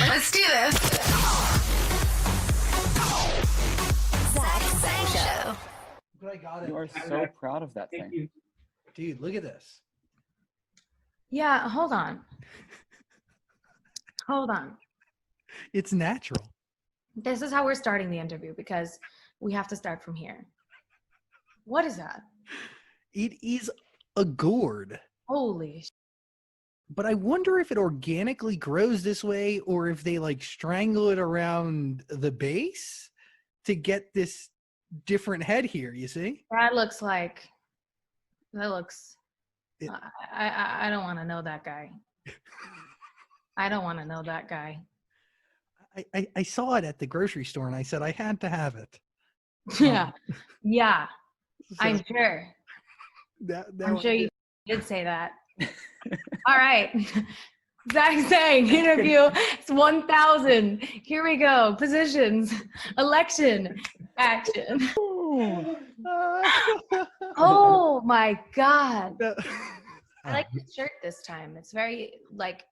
Let's do this. Sang Show. But I got it. You are so proud of that thing. Dude, look at this. Yeah, hold on. Hold on. It's natural. This is how we're starting the interview because we have to start from here. What is that? It is a gourd. Holy sh**. But I wonder if it organically grows this way or if they like strangle it around the base to get this different head here, you see? That looks. I don't want to know that guy. I don't want to know that guy. I saw it at the grocery store and I said I had to have it. Yeah. Yeah. So I'm sure. I'm sure you did say that. All right. Sang interview. It's 1,000. Here we go. Positions. Election. Action. Oh my God. I like the shirt this time. It's very like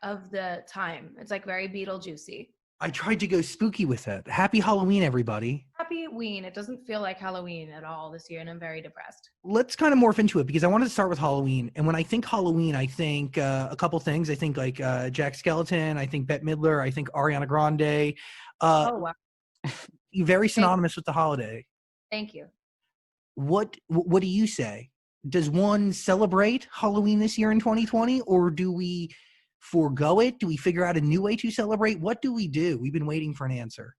of the time. It's like very Beetlejuicy. I tried to go spooky with it. Happy Halloween, everybody. Happy Ween. It doesn't feel like Halloween at all this year, and I'm very depressed. Let's kind of morph into it because I wanted to start with Halloween. And when I think Halloween, I think a couple things. I think like Jack Skellington. I think Bette Midler. I think Ariana Grande. Oh, wow. Very synonymous with the holiday. Thank you. What do you say? Does one celebrate Halloween this year in 2020, or do we forego it? Do we figure out a new way to celebrate? What do we do? We've been waiting for an answer.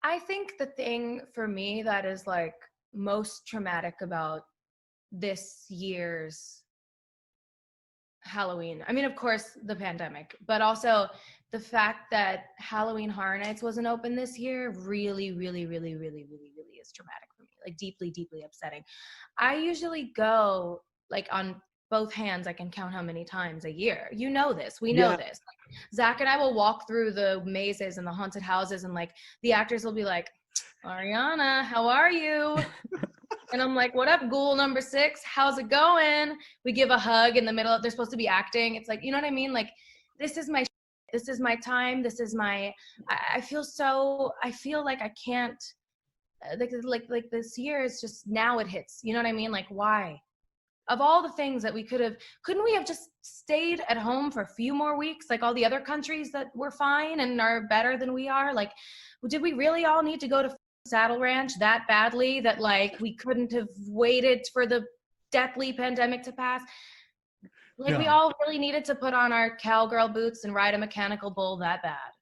I think the thing for me that is like most traumatic about this year's Halloween, I mean, of course, the pandemic, but also the fact that Halloween Horror Nights wasn't open this year really, really, really, really, really, really is traumatic for me. Like deeply, deeply upsetting. I usually go like on both hands, I can count how many times a year. You know this. We know this. Like, Zach and I will walk through the mazes and the haunted houses, and like the actors will be like, Ariana, how are you? And I'm like, what up, ghoul number 6? How's it going? We give a hug in the middle. They're supposed to be acting. It's like, you know what I mean? Like, this is my time. This is my, I feel like I can't, like this year is just, now it hits. You know what I mean? Like, why? Of all the things that we couldn't we have just stayed at home for a few more weeks like all the other countries that were fine and are better than we are? Like, did we really all need to go to Saddle Ranch that badly that like we couldn't have waited for the deathly pandemic to pass? Like, No. We all really needed to put on our cowgirl boots and ride a mechanical bull that bad?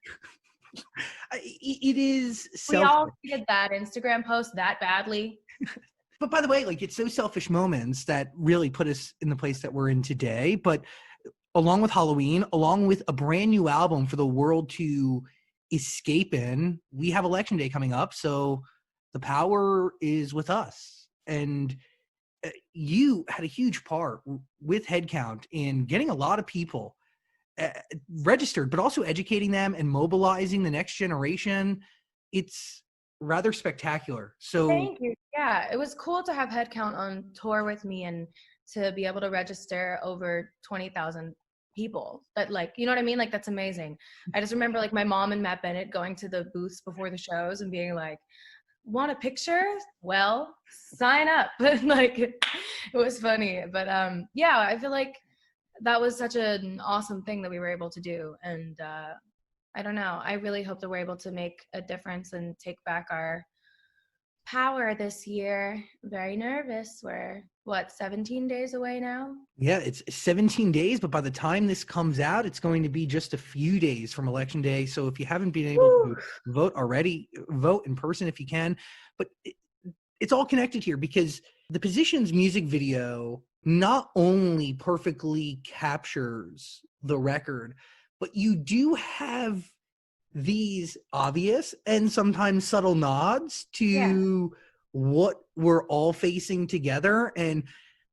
It is We all needed that Instagram post that badly. But by the way, like, it's those selfish moments that really put us in the place that we're in today. But along with Halloween, along with a brand new album for the world to escape in, we have Election Day coming up. So the power is with us. And you had a huge part with Headcount in getting a lot of people registered, but also educating them and mobilizing the next generation. It's rather spectacular. So thank you. Yeah, it was cool to have Headcount on tour with me and to be able to register over 20,000 people. That, like, you know what I mean? Like, that's amazing. I just remember like my mom and Matt Bennett going to the booths before the shows and being like, want a picture? Well, sign up. Like, it was funny. But yeah, I feel like that was such an awesome thing that we were able to do. And I don't know. I really hope that we're able to make a difference and take back our power this year. Very nervous. We're, 17 days away now? Yeah, it's 17 days, but by the time this comes out, it's going to be just a few days from Election Day. So if you haven't been able to vote already, vote in person if you can. But it's all connected here because the Positions music video not only perfectly captures the record, but you do have these obvious and sometimes subtle nods to what we're all facing together. And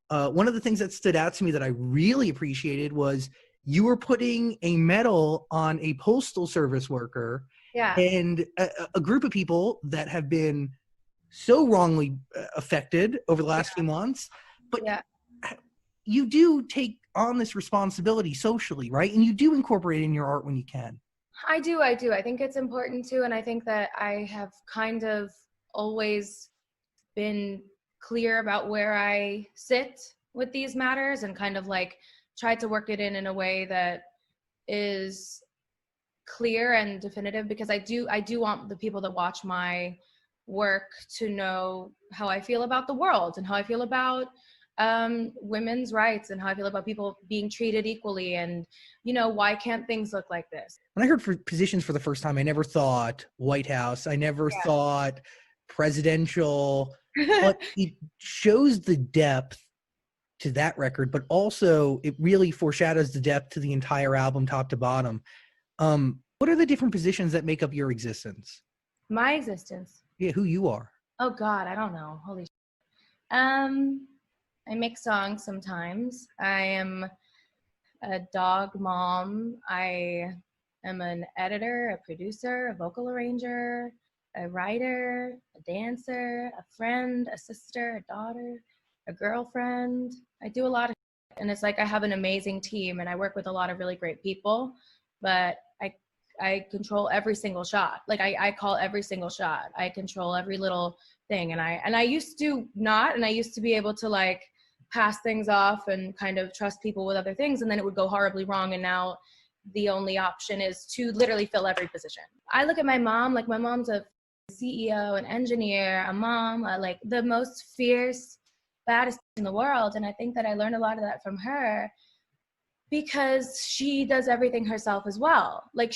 one of the things that stood out to me that I really appreciated was you were putting a medal on a postal service worker and a group of people that have been so wrongly affected over the last few months. But you do take on this responsibility socially, right? And you do incorporate it in your art when you can. I do. I think it's important too. And I think that I have kind of always been clear about where I sit with these matters and kind of like tried to work it in a way that is clear and definitive, because I do want the people that watch my work to know how I feel about the world and how I feel about women's rights and how I feel about people being treated equally, and why can't things look like this? When I heard for positions for the first time, I never thought White House. I never thought presidential, but it shows the depth to that record, but also it really foreshadows the depth to the entire album, top to bottom. What are the different positions that make up your existence? My existence? Yeah, who you are. Oh God, I don't know. Holy shit. I make songs sometimes. I am a dog mom. I am an editor, a producer, a vocal arranger, a writer, a dancer, a friend, a sister, a daughter, a girlfriend. I do a lot of shit. And it's like I have an amazing team and I work with a lot of really great people, but I control every single shot. Like I call every single shot. I control every little thing. And I used to not, and I used to be able to like pass things off and kind of trust people with other things, and then it would go horribly wrong. And now the only option is to literally fill every position. I look at my mom, like my mom's a CEO, an engineer, a mom, like the most fierce, baddest in the world. And I think that I learned a lot of that from her, because she does everything herself as well. Like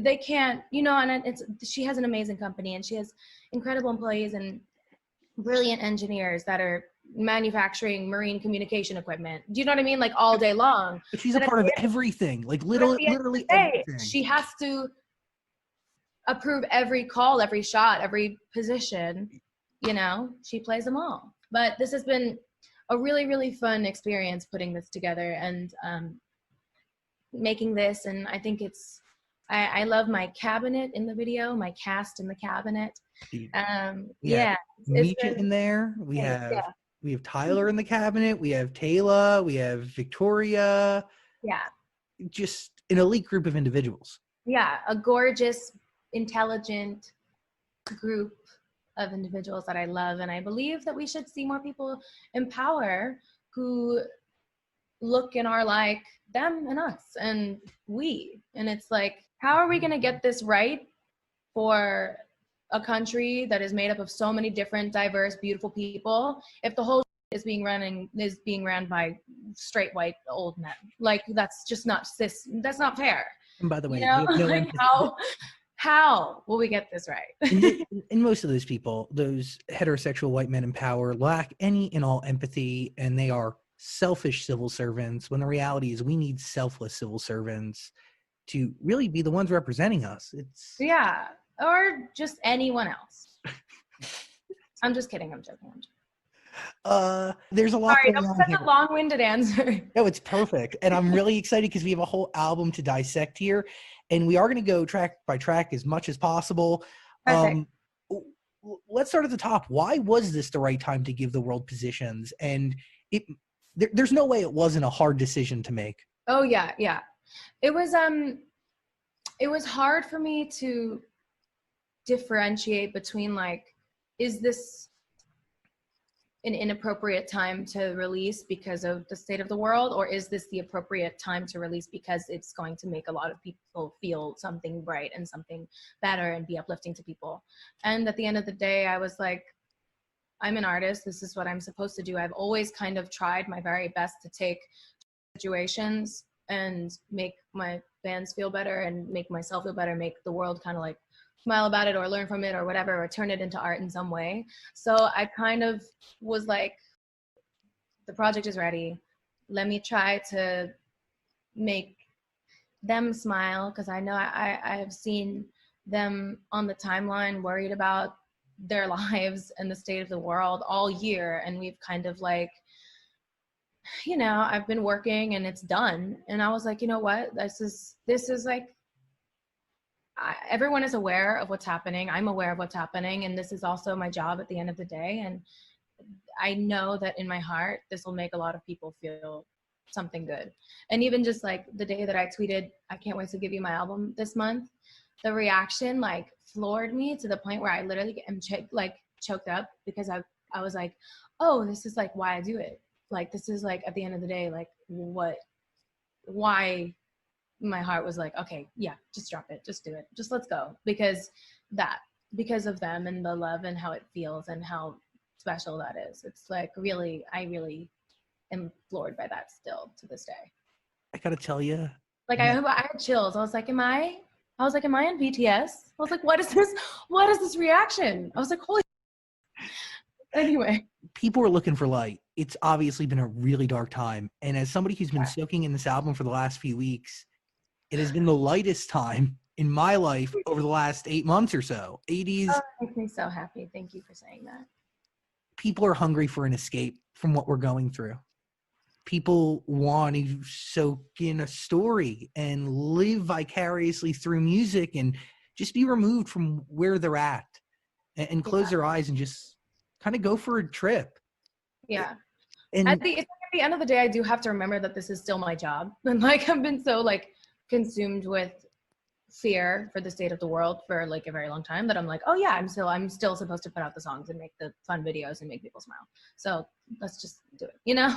they can't, and she has an amazing company and she has incredible employees and brilliant engineers that are manufacturing marine communication equipment. Do you know what I mean? Like all day long. But she's a part of everything, like literally everything. She has to approve every call, every shot, every position. She plays them all. But this has been a really, really fun experience putting this together and making this. And I think I love my cabinet in the video, my cast in the cabinet. Misha in there. We have Tyler in the cabinet. We have Taylor. We have Victoria. Yeah. Just an elite group of individuals. Yeah, a gorgeous, intelligent group of individuals that I love. And I believe that we should see more people in power who look and are like them and us and we. And it's like, how are we going to get this right for a country that is made up of so many different, diverse, beautiful people if the whole is being ran by straight white old men? Like, that's just not that's not fair. And by the way, we have no like how will we get this right? And most of those people, those heterosexual white men in power, lack any and all empathy, and they are selfish civil servants, when the reality is we need selfless civil servants to really be the ones representing us. Or just anyone else. I'm just kidding. I'm joking. There's a lot going on that's here. a long-winded answer. No, it's perfect. And I'm really excited because we have a whole album to dissect here. And we are going to go track by track as much as possible. Let's start at the top. Why was this the right time to give the world positions? And there's no way it wasn't a hard decision to make. Oh, yeah. It was hard for me to differentiate between, like, is this an inappropriate time to release because of the state of the world, or is this the appropriate time to release because it's going to make a lot of people feel something bright and something better and be uplifting to people? And at the end of the day, I was like, I'm an artist. This is what I'm supposed to do. I've always kind of tried my very best to take situations and make my fans feel better and make myself feel better, make the world kind of like smile about it or learn from it or whatever, or turn it into art in some way. So I kind of was like, the project is ready. Let me try to make them smile, because I know I have seen them on the timeline worried about their lives and the state of the world all year. And we've kind of like, I've been working and it's done. And I was like, you know what? This is like, everyone is aware of what's happening. I'm aware of what's happening. And this is also my job at the end of the day. And I know that in my heart, this will make a lot of people feel something good. And even just like the day that I tweeted, I can't wait to give you my album this month, the reaction like floored me to the point where I literally am choked up, because I was like, oh, this is like why I do it. Like, this is like, at the end of the day, like why my heart was like, okay, yeah, just drop it, just do it, just let's go, because of them and the love and how it feels and how special that is. It's like I really am floored by that still to this day. I gotta tell you, Like I had chills. I was like, am I in BTS? I was like, what is this reaction? I was like, holy. Anyway, people are looking for light. It's obviously been a really dark time, and as somebody who's been soaking in this album for the last few weeks, it has been the lightest time in my life over the last 8 months or so. 80s. Oh, it makes me so happy. Thank you for saying that. People are hungry for an escape from what we're going through. People want to soak in a story and live vicariously through music and just be removed from where they're at and close their eyes and just kind of go for a trip. Yeah. And at the end of the day, I do have to remember that this is still my job. And like, I've been so like consumed with fear for the state of the world for like a very long time that I'm like, oh yeah, I'm still supposed to put out the songs and make the fun videos and make people smile. So let's just do it, you know?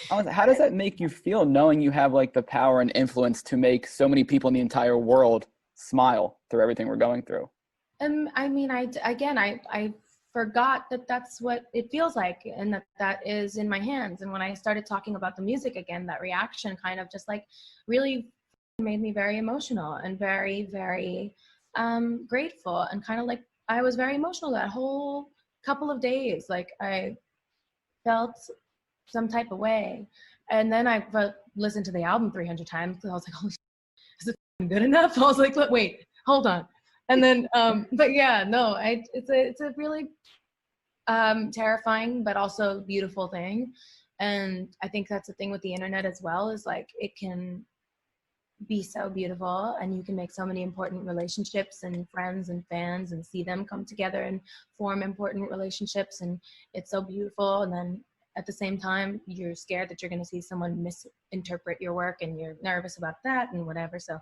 How does that make you feel, knowing you have like the power and influence to make so many people in the entire world smile through everything we're going through? I mean, I forgot that that's what it feels like, and that is in my hands. And when I started talking about the music again, that reaction kind of just like really made me very emotional and very, very grateful, and kind of like I was very emotional that whole couple of days. Like I felt some type of way, and then I listened to the album 300 times because I was like, holy shit, is it good enough? I was like, wait, hold on. And then but yeah, no, it's a really terrifying but also beautiful thing. And I think that's the thing with the internet as well, is like it can be so beautiful, and you can make so many important relationships and friends and fans and see them come together and form important relationships, and it's so beautiful. And then at the same time, you're scared that you're going to see someone misinterpret your work, and you're nervous about that and whatever. So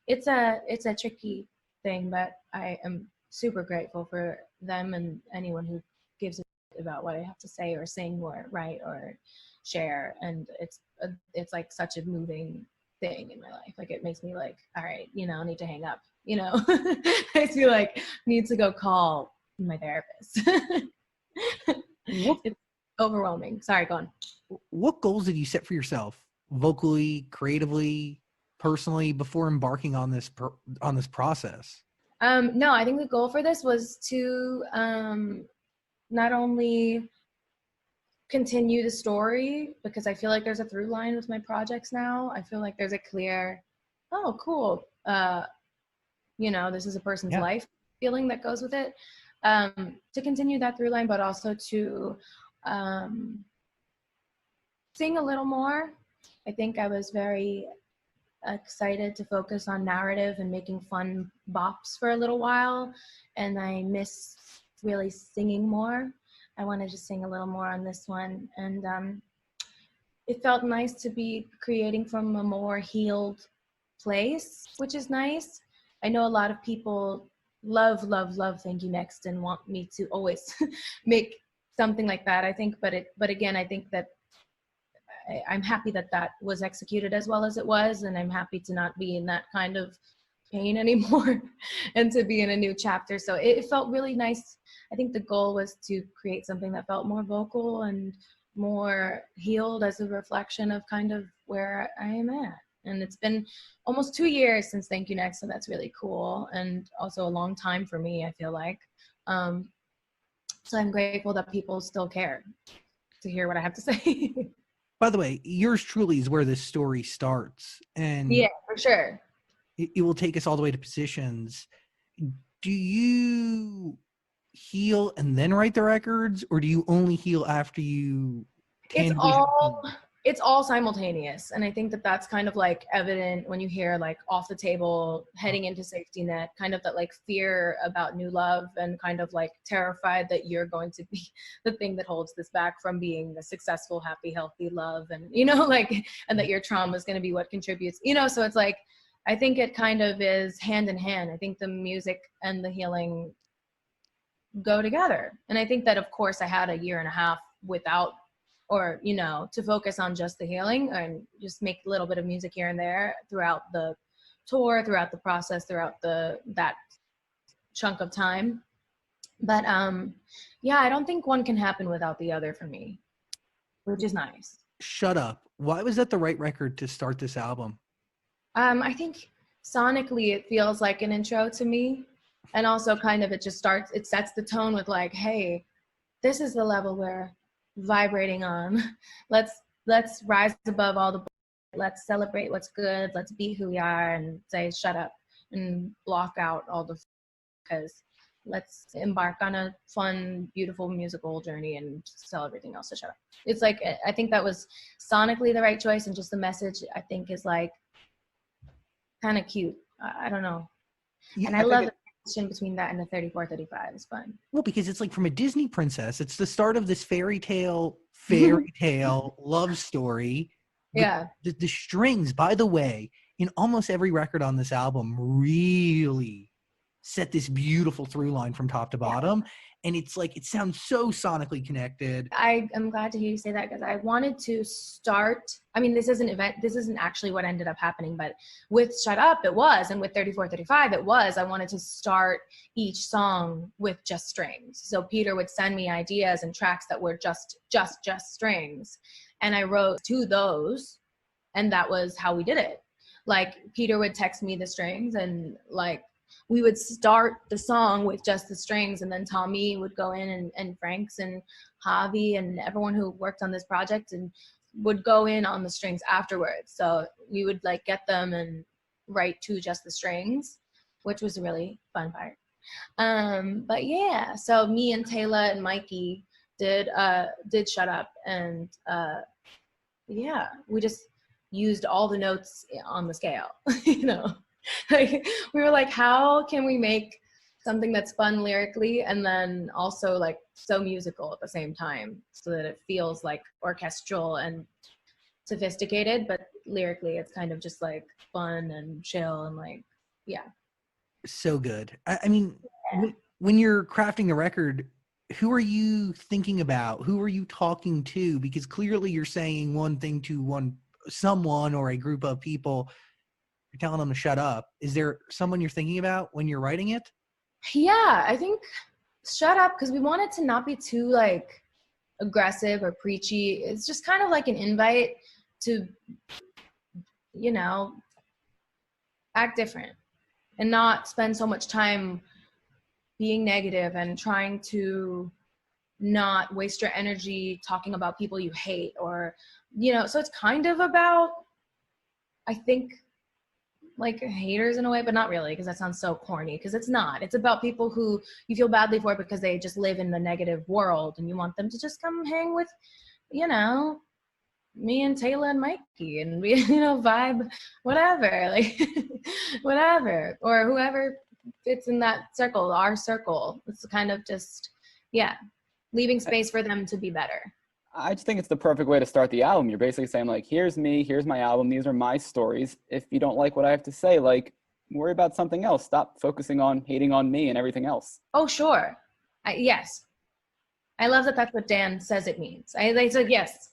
it's a tricky thing, but I am super grateful for them and anyone who gives a shit about what I have to say or sing or write or share. And it's like such a moving thing in my life. Like it makes me like, all right, you know, I need to hang up, you know. Makes me like need to go call my therapist. It's overwhelming. Sorry, go on. what goals did you set for yourself, vocally, creatively, personally, before embarking on this process? No, I think the goal for this was to not only continue the story, because I feel like there's a through line with my projects now. I feel like there's a clear, oh, cool, you know, this is a person's life feeling that goes with it. To continue that through line, but also to sing a little more. I think I was very excited to focus on narrative and making fun bops for a little while, and I miss really singing more. I wanted to sing a little more on this one, and it felt nice to be creating from a more healed place, which is nice. I know a lot of people love Thank You Next and want me to always make something like that, I think, but again, I think that I'm happy that that was executed as well as it was, and I'm happy to not be in that kind of pain anymore and to be in a new chapter. So it felt really nice. I think the goal was to create something that felt more vocal and more healed as a reflection of kind of where I am at. And it's been almost 2 years since Thank You Next, so that's really cool, and also a long time for me, I feel like. So I'm grateful that people still care to hear what I have to say. By the way, yours truly is where this story starts, and yeah, for sure. It will take us all the way to Positions. Do you heal and then write the records, or do you only heal after you It's tangibly have all fun? it's all simultaneous. And I think that that's kind of like evident when you hear like Off the Table, Heading into Safety Net, kind of that like fear about new love and kind of like terrified that you're going to be the thing that holds this back from being a successful, happy, healthy love. And, you know, like, and that your trauma is going to be what contributes, you know, so it's like, I think it kind of is hand in hand. I think the music and the healing go together. And I think that, of course, I had a year and a half without, or, you know, to focus on just the healing and just make a little bit of music here and there throughout the tour, throughout the process, throughout that chunk of time. But yeah, I don't think one can happen without the other for me, which is nice. Shut Up. Why was that the right record to start this album? I think sonically it feels like an intro to me. And also kind of it sets the tone with like, hey, this is the level we're vibrating on. Let's rise above all the, let's celebrate what's good, let's be who we are and say shut up and block out all the, because let's embark on a fun, beautiful musical journey and tell everything else to shut up. It's like, I think that was sonically the right choice, and just the message I think is like kind of cute. I don't know. Yeah, and I love the connection between that and the 34-35. It's fun. Well, because it's like from a Disney princess, it's the start of this fairy tale love story. Yeah. The strings, by the way, in almost every record on this album really set this beautiful through line from top to bottom. And it's like, it sounds so sonically connected. I am glad to hear you say that, because I wanted to start, I mean, this isn't actually what ended up happening, but with Shut Up, it was, and with 34-35, it was. I wanted to start each song with just strings. So Peter would send me ideas and tracks that were just strings. And I wrote to those, and that was how we did it. Like, Peter would text me the strings, and like, we would start the song with just the strings, and then Tommy would go in, and Franks and Javi and everyone who worked on this project and would go in on the strings afterwards. So we would like get them and write to just the strings, which was a really fun part. But yeah, so me and Taylor and Mikey did Shut Up, and yeah, we just used all the notes on the scale, you know. Like, we were like, how can we make something that's fun lyrically and then also like so musical at the same time, so that it feels like orchestral and sophisticated, but lyrically it's kind of just like fun and chill and like, yeah. So good. I mean, when you're crafting the record, who are you thinking about? Who are you talking to? Because clearly you're saying one thing to someone or a group of people. You're telling them to shut up. Is there someone you're thinking about when you're writing it? Yeah, I think Shut Up, because we want it to not be too like aggressive or preachy. It's just kind of like an invite to, you know, act different and not spend so much time being negative and trying to not waste your energy talking about people you hate, or, you know, so it's kind of about, I think, like haters in a way, but not really, because that sounds so corny, because it's not. It's about people who you feel badly for because they just live in the negative world, and you want them to just come hang with, you know, me and Taylor and Mikey, and we, you know, vibe, whatever, like whatever, or whoever fits in that circle, our circle. It's kind of just, yeah, leaving space for them to be better. I just think it's the perfect way to start the album. You're basically saying like, here's me, here's my album, these are my stories. If you don't like what I have to say, like, worry about something else. Stop focusing on hating on me and everything else. Oh, sure. Yes. I love that that's what Dan says it means. I said yes.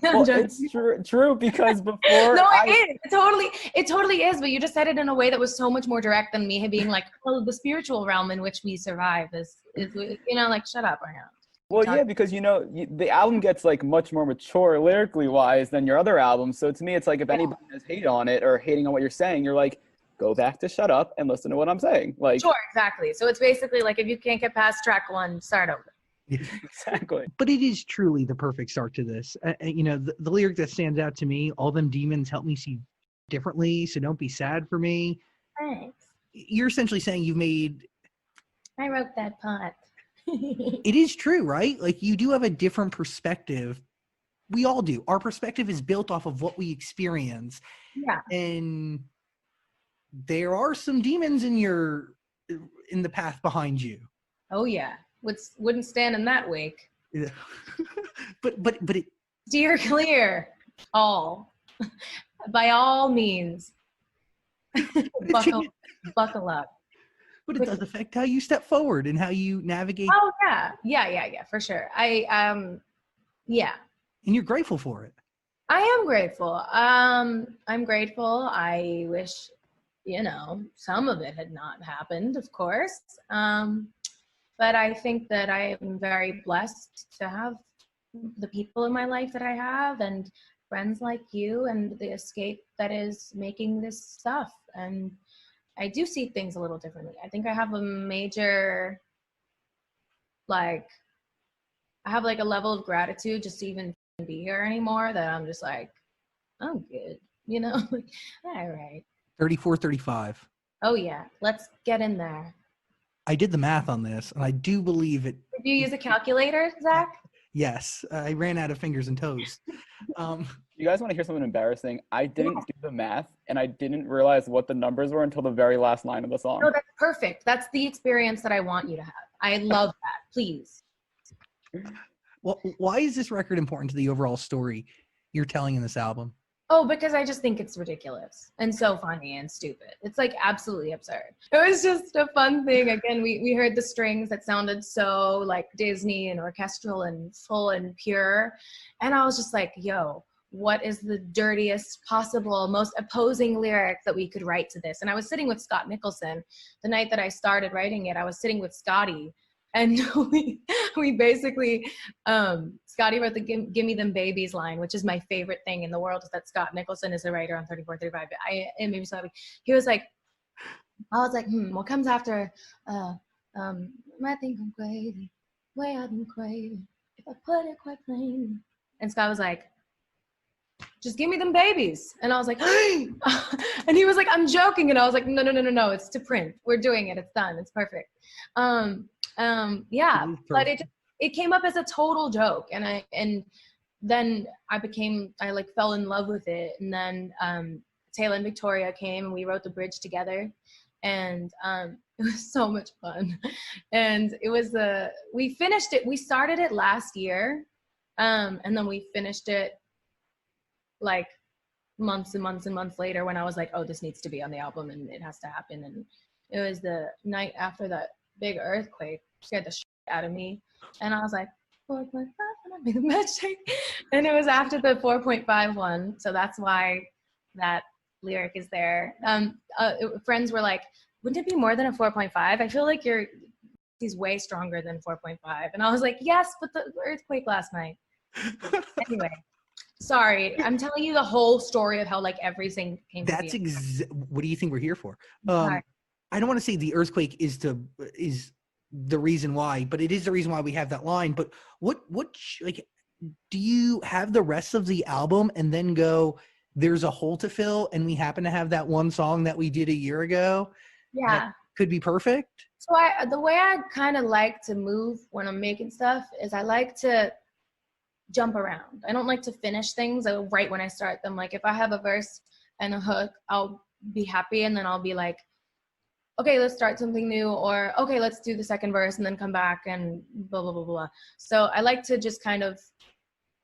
Well, it's true, because before no, it totally is, but you just said it in a way that was so much more direct than me being like, oh, the spiritual realm in which we survive is you know, like, shut up right now. Well, yeah, because, you know, the album gets like much more mature lyrically wise than your other albums. So to me, it's like, if anybody has hate on it or hating on what you're saying, you're like, go back to Shut Up and listen to what I'm saying. Like, sure, exactly. So it's basically like, if you can't get past track one, start over. Exactly. But it is truly the perfect start to this. You know, the lyric that stands out to me, all them demons help me see differently, so don't be sad for me. Thanks. You're essentially saying I wrote that part. it is true, right? Like, you do have a different perspective we all do. Our perspective is built off of what we experience. Yeah. And there are some demons in the path behind you. Oh yeah. Wouldn't stand in that wake. Yeah. but it, Steer clear. All. By all means. buckle up. But it does affect how you step forward and how you navigate. Oh yeah, for sure. Yeah. And you're grateful for it. I am grateful. I'm grateful. I wish, some of it had not happened, of course. But I think that I am very blessed to have the people in my life that I have, and friends like you, and the escape that is making this stuff. And I do see things a little differently. I think I have a major, I have a level of gratitude just to even be here anymore, that I'm just like, I'm good, all right. 34, 35. Oh yeah, let's get in there. I did the math on this, and I do believe it. Did you use a calculator, Zach? Yes, I ran out of fingers and toes. You guys want to hear something embarrassing? I didn't do the math, and I didn't realize what the numbers were until the very last line of the song. No, that's perfect. That's the experience that I want you to have. I love that. Please. Well, why is this record important to the overall story you're telling in this album? Oh, because I just think it's ridiculous and so funny and stupid. It's absolutely absurd. It was just a fun thing. Again, we heard the strings that sounded so like Disney and orchestral and full and pure. And I was just like, yo, what is the dirtiest possible, most opposing lyric that we could write to this? And I was sitting with Scott Nicholson the night that I started writing it. I was sitting with Scotty, and we basically, Scotty wrote the Give Me Them Babies line, which is my favorite thing in the world, is that Scott Nicholson is a writer on 34, 35. It made me so happy. He was like, I was like, what comes after, I think I'm crazy, way I've been crazy, if I put it quite plain. And Scott was like, just give me them babies. And I was like, and he was like, I'm joking. And I was like, no, it's to print. We're doing it. It's done. It's perfect. Yeah, but it came up as a total joke, and then I fell in love with it. And then Taylor and Victoria came, and we wrote the bridge together, and it was so much fun. And it was we finished it. We started it last year, and then we finished it months and months and months later, when I was like, oh, this needs to be on the album and it has to happen. And it was the night after that big earthquake, scared the shit out of me. And I was like, 4.5, and I made the magic. And it was after the 4.5 one. So that's why that lyric is there. Friends were like, wouldn't it be more than a 4.5? I feel like he's way stronger than 4.5. And I was like, yes, but the earthquake last night. Anyway. Sorry, I'm telling you the whole story of how everything came to be. That's what do you think we're here for? Sorry. I don't want to say the earthquake is the reason why, but it is the reason why we have that line. But what do you have the rest of the album and then go, there's a hole to fill, and we happen to have that one song that we did a year ago? Yeah. That could be perfect. So the way I kind of like to move when I'm making stuff is I like to jump around. I don't like to finish things right when I start them. If I have a verse and a hook, I'll be happy, and then I'll be like, okay, let's start something new, or okay, let's do the second verse and then come back and blah, blah, blah, blah. So I like to just kind of,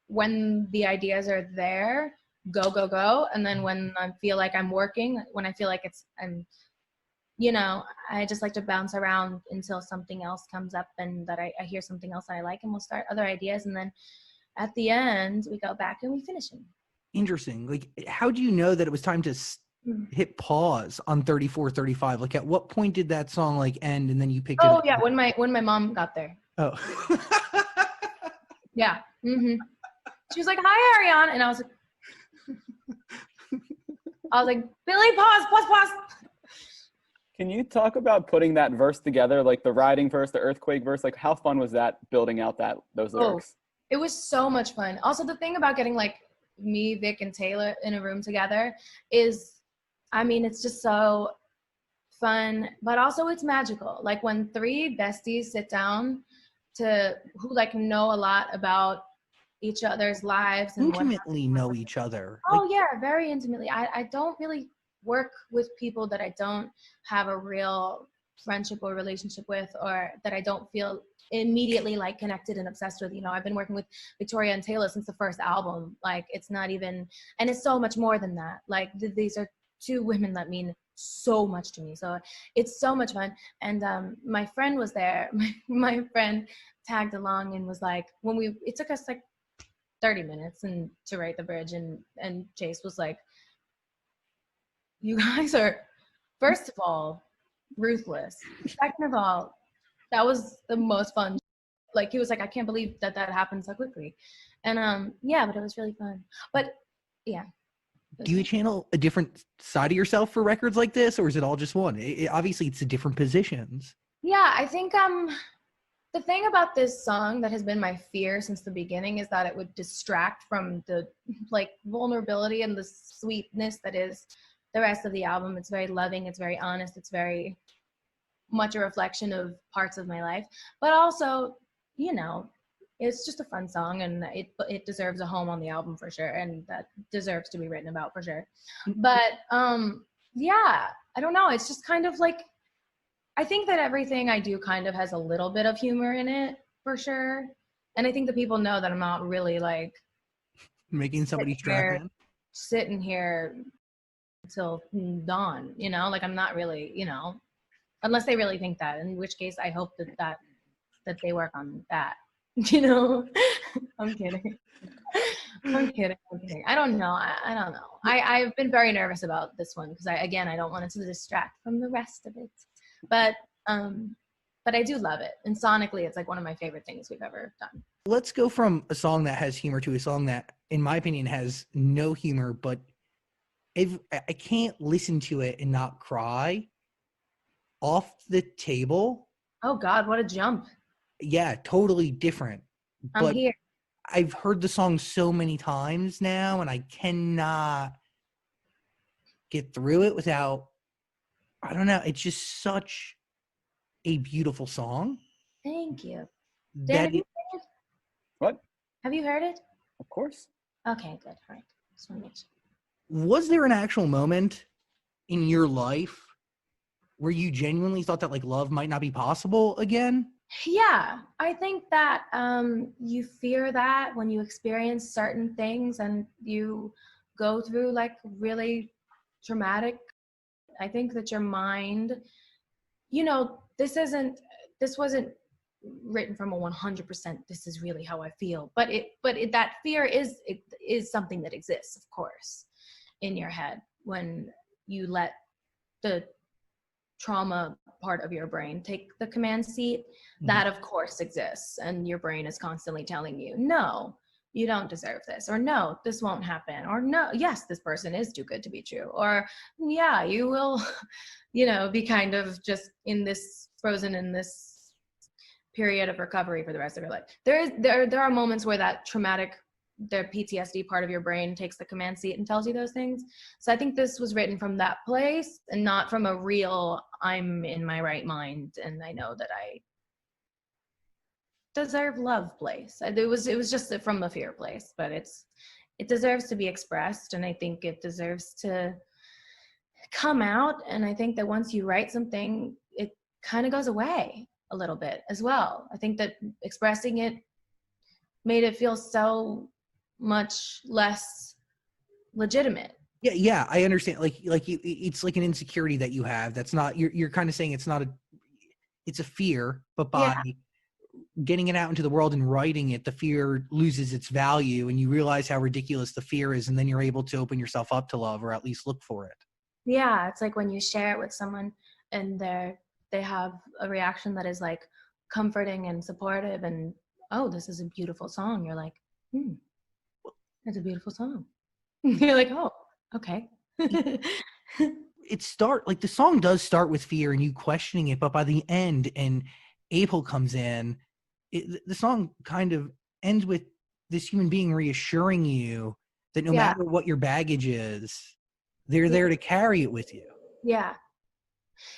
when the ideas are there, go. And then when I feel like I'm working, when I feel like I just like to bounce around until something else comes up and that I hear something else that I like, and we'll start other ideas. And then at the end, we go back and we finish them. Interesting. How do you know that it was time to hit pause on 34, 35? At what point did that song end, and then you picked it up? Oh yeah, when my mom got there. Oh. Yeah. Mm-hmm. She was like, "Hi, Ariana," and I was like, "Billy, pause." Can you talk about putting that verse together, the riding verse, the earthquake verse? How fun was that, building out those lyrics? It was so much fun. Also, the thing about getting me, Vic, and Taylor in a room together is, it's just so fun, but also it's magical. When three besties sit down who know a lot about each other's lives and what intimately know each other. Oh yeah, very intimately. I don't really work with people that I don't have a real friendship or relationship with, or that I don't feel immediately like connected and obsessed with. You know, I've been working with Victoria and Taylor since the first album. Like, it's not even, and it's so much more than that. Like, these are two women that mean so much to me. So it's so much fun. And my friend was there. My friend tagged along and was like, it took us like 30 minutes and to write the bridge, and Chase was like, you guys are, first of all, ruthless. Second of all, that was the most fun. Like, he was like, I can't believe that happened so quickly. And yeah, but it was really fun. But yeah. Do you channel a different side of yourself for records like this, or is it all just one? Obviously, it's the different positions. Yeah, I think the thing about this song that has been my fear since the beginning is that it would distract from the like vulnerability and the sweetness that is the rest of the album. It's very loving, it's very honest, it's very much a reflection of parts of my life. But also, you know, it's just a fun song, and it deserves a home on the album for sure, and that deserves to be written about for sure. But yeah, I don't know. It's just kind of like, I think that everything I do kind of has a little bit of humor in it for sure. And I think that people know that I'm not really like Making somebody strap in. sitting here till dawn, you know, like I'm not really, you know, unless they really think that, in which case I hope that they work on that, you know. I'm kidding. I'm kidding. I don't know. I don't know. I've been very nervous about this one because I don't want it to distract from the rest of it. But I do love it. And sonically, it's like one of my favorite things we've ever done. Let's go from a song that has humor to a song that, in my opinion, has no humor, but if I can't listen to it and not cry. Off the Table. Oh God, what a jump. Yeah, totally different. I'm But here. I've heard the song so many times now, and I cannot get through it without, I don't know, it's just such a beautiful song. Thank you. Dan, That have you heard it? What? Have you heard it? Of course. Okay, good. All right. Just want to make sure. Was there an actual moment in your life where you genuinely thought that like love might not be possible again? Yeah, I think that you fear that when you experience certain things and you go through like really traumatic. I think that your mind, you know, this wasn't written from a 100% this is really how I feel, but that fear is something that exists, of course, in your head when you let the trauma part of your brain take the command seat. That of course exists, and your brain is constantly telling you, no, you don't deserve this, or no, this won't happen, or no, yes, this person is too good to be true, or yeah, you will you know, be kind of just frozen in this period of recovery for the rest of your life. There are moments where that traumatic, the PTSD part of your brain takes the command seat and tells you those things. So I think this was written from that place and not from a real, I'm in my right mind and I know that I deserve love place. It was just from a fear place, but it deserves to be expressed, and I think it deserves to come out. And I think that once you write something, it kind of goes away a little bit as well. I think that expressing it made it feel so much less legitimate. Yeah, I understand. It's like an insecurity that you have. That's not, you're kind of saying it's a fear, but by getting it out into the world and writing it, the fear loses its value, and you realize how ridiculous the fear is, and then you're able to open yourself up to love, or at least look for it. Yeah, it's like when you share it with someone and they have a reaction that is like comforting and supportive, and oh, this is a beautiful song. You're like, it's a beautiful song. You're like, oh, okay. The song does start with fear and you questioning it, but by the end, and April comes in, the song kind of ends with this human being reassuring you that no matter what your baggage is, they're there to carry it with you. Yeah.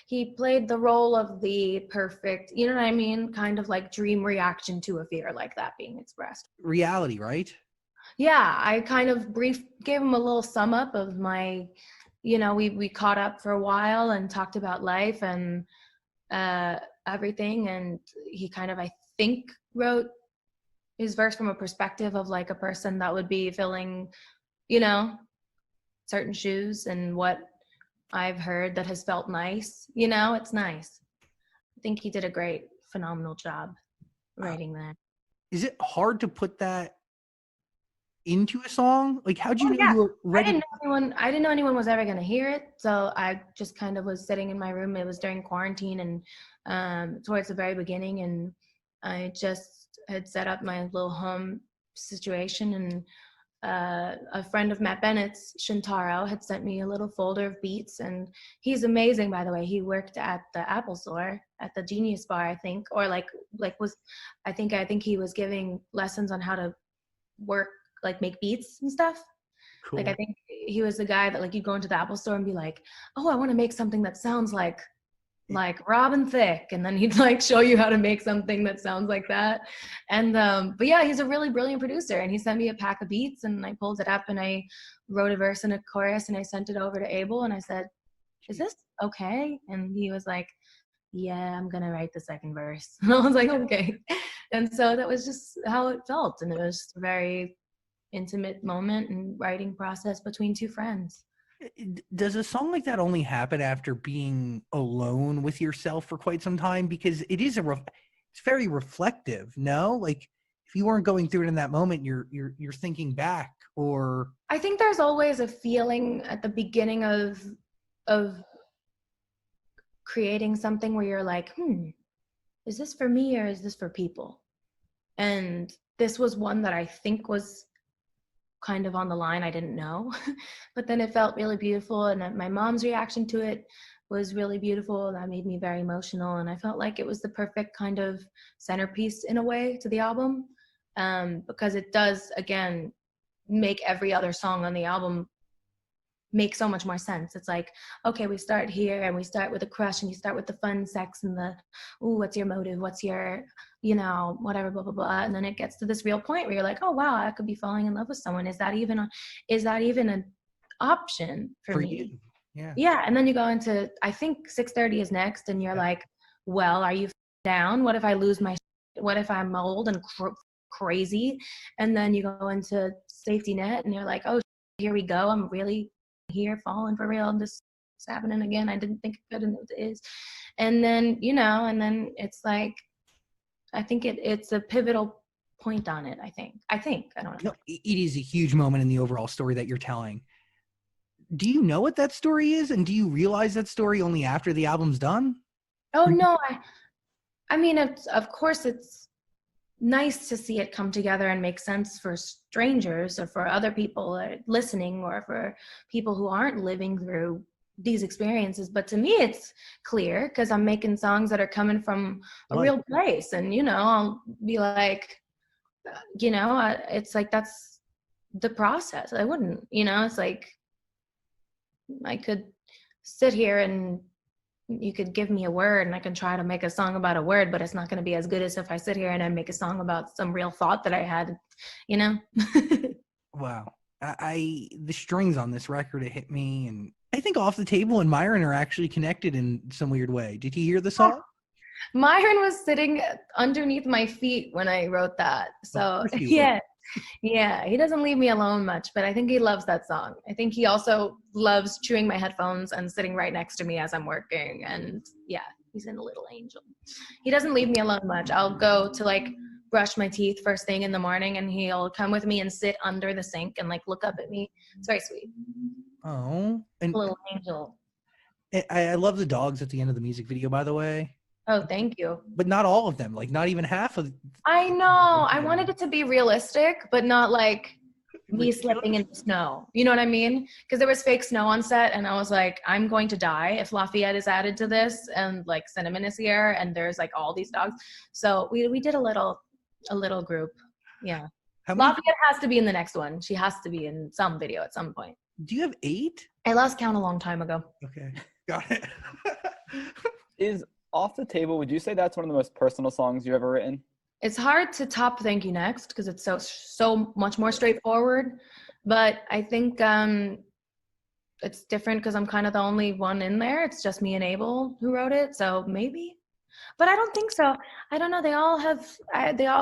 He played the role of the perfect, you know what I mean? Kind of like dream reaction to a fear like that being expressed. Reality, right? Yeah, I kind of gave him a little sum up of my, you know, we caught up for a while and talked about life and everything. And he kind of, I think, wrote his verse from a perspective of like a person that would be filling, you know, certain shoes, and what I've heard that has felt nice. You know, it's nice. I think he did a great, phenomenal job writing that. Is it hard to put that into a song? Like, how'd you Oh know yeah, you were ready? I didn't know anyone was ever gonna hear it, so I just kind of was sitting in my room. It was during quarantine, and towards the very beginning, and I just had set up my little home situation, and a friend of Matt Bennett's, Shintaro, had sent me a little folder of beats, and he's amazing, by the way. He worked at the Apple Store, at the Genius Bar, I think, or I think he was giving lessons on how to work, like make beats and stuff. Cool. Like I think he was the guy that like you go into the Apple Store and be like, oh, I want to make something that sounds like Robin Thicke, and then he'd like show you how to make something that sounds like that. And but yeah, he's a really brilliant producer, and he sent me a pack of beats, and I pulled it up and I wrote a verse and a chorus, and I sent it over to Abel, and I said, is this okay? And he was like, yeah, I'm gonna write the second verse. And I was like, okay. And so that was just how it felt, and it was just a very intimate moment and writing process between two friends. Does a song like that only happen after being alone with yourself for quite some time? Because it is it's very reflective. No, like if you weren't going through it in that moment, you're thinking back. Or I think there's always a feeling at the beginning of creating something where you're like, is this for me or is this for people? And this was one that I think was kind of on the line. I didn't know, but then it felt really beautiful, and my mom's reaction to it was really beautiful. That made me very emotional, and I felt like it was the perfect kind of centerpiece in a way to the album, because it does, again, make every other song on the album make so much more sense. It's like, okay, we start here and we start with a crush, and you start with the fun sex and the, ooh, what's your motive? What's your, you know, whatever, blah, blah, blah. And then it gets to this real point where you're like, oh, wow, I could be falling in love with someone. Is that even an option for me? you? Yeah. And then you go into, I think 6:30 is next, and you're like, well, are you down? What if I lose my, what if I'm old and crazy? And then you go into Safety Net, and you're like, oh, here we go. I'm really here falling for real, and this is happening again. I didn't think it could, and it is. And then, you know, and then it's like, I think it's a pivotal point on it. I think I don't know. No, it is a huge moment in the overall story that you're telling. Do you know what that story is, and do you realize that story only after the album's done? Oh no, I mean, of course it's nice to see it come together and make sense for strangers or for other people listening, or for people who aren't living through these experiences. But to me, it's clear because I'm making songs that are coming from a real place. And, you know, I'll be like, you know, it's like, that's the process. I wouldn't, you know, it's like, I could sit here and you could give me a word and I can try to make a song about a word, but it's not going to be as good as if I sit here and I make a song about some real thought that I had, you know? Wow. The strings on this record, it hit me, and I think Off the Table and Myron are actually connected in some weird way. Did he hear the song? Myron was sitting underneath my feet when I wrote that. So yeah. Yeah, he doesn't leave me alone much, but I think he loves that song. I think he also loves chewing my headphones and sitting right next to me as I'm working. And yeah, he's in a little angel. He doesn't leave me alone much. I'll go to like brush my teeth first thing in the morning, and he'll come with me and sit under the sink and like look up at me. It's very sweet. Oh, and A little angel. I love the dogs at the end of the music video, by the way. Oh, thank you. But not all of them, like not even half of. I know. I wanted it to be realistic, but not like me slipping in the snow. You know what I mean? Because there was fake snow on set, and I was like, I'm going to die if Lafayette is added to this, and like Cinnamon is here, and there's like all these dogs. So we did a little group. Yeah. Lafayette has to be in the next one. She has to be in some video at some point. Do you have 8? I lost count a long time ago. Okay, got it. Is Off the Table, would you say that's one of the most personal songs you've ever written? It's hard to top Thank You Next because it's so much more straightforward. But I think it's different because I'm kind of the only one in there. It's just me and Abel who wrote it, so maybe. But I don't think so. I don't know. They all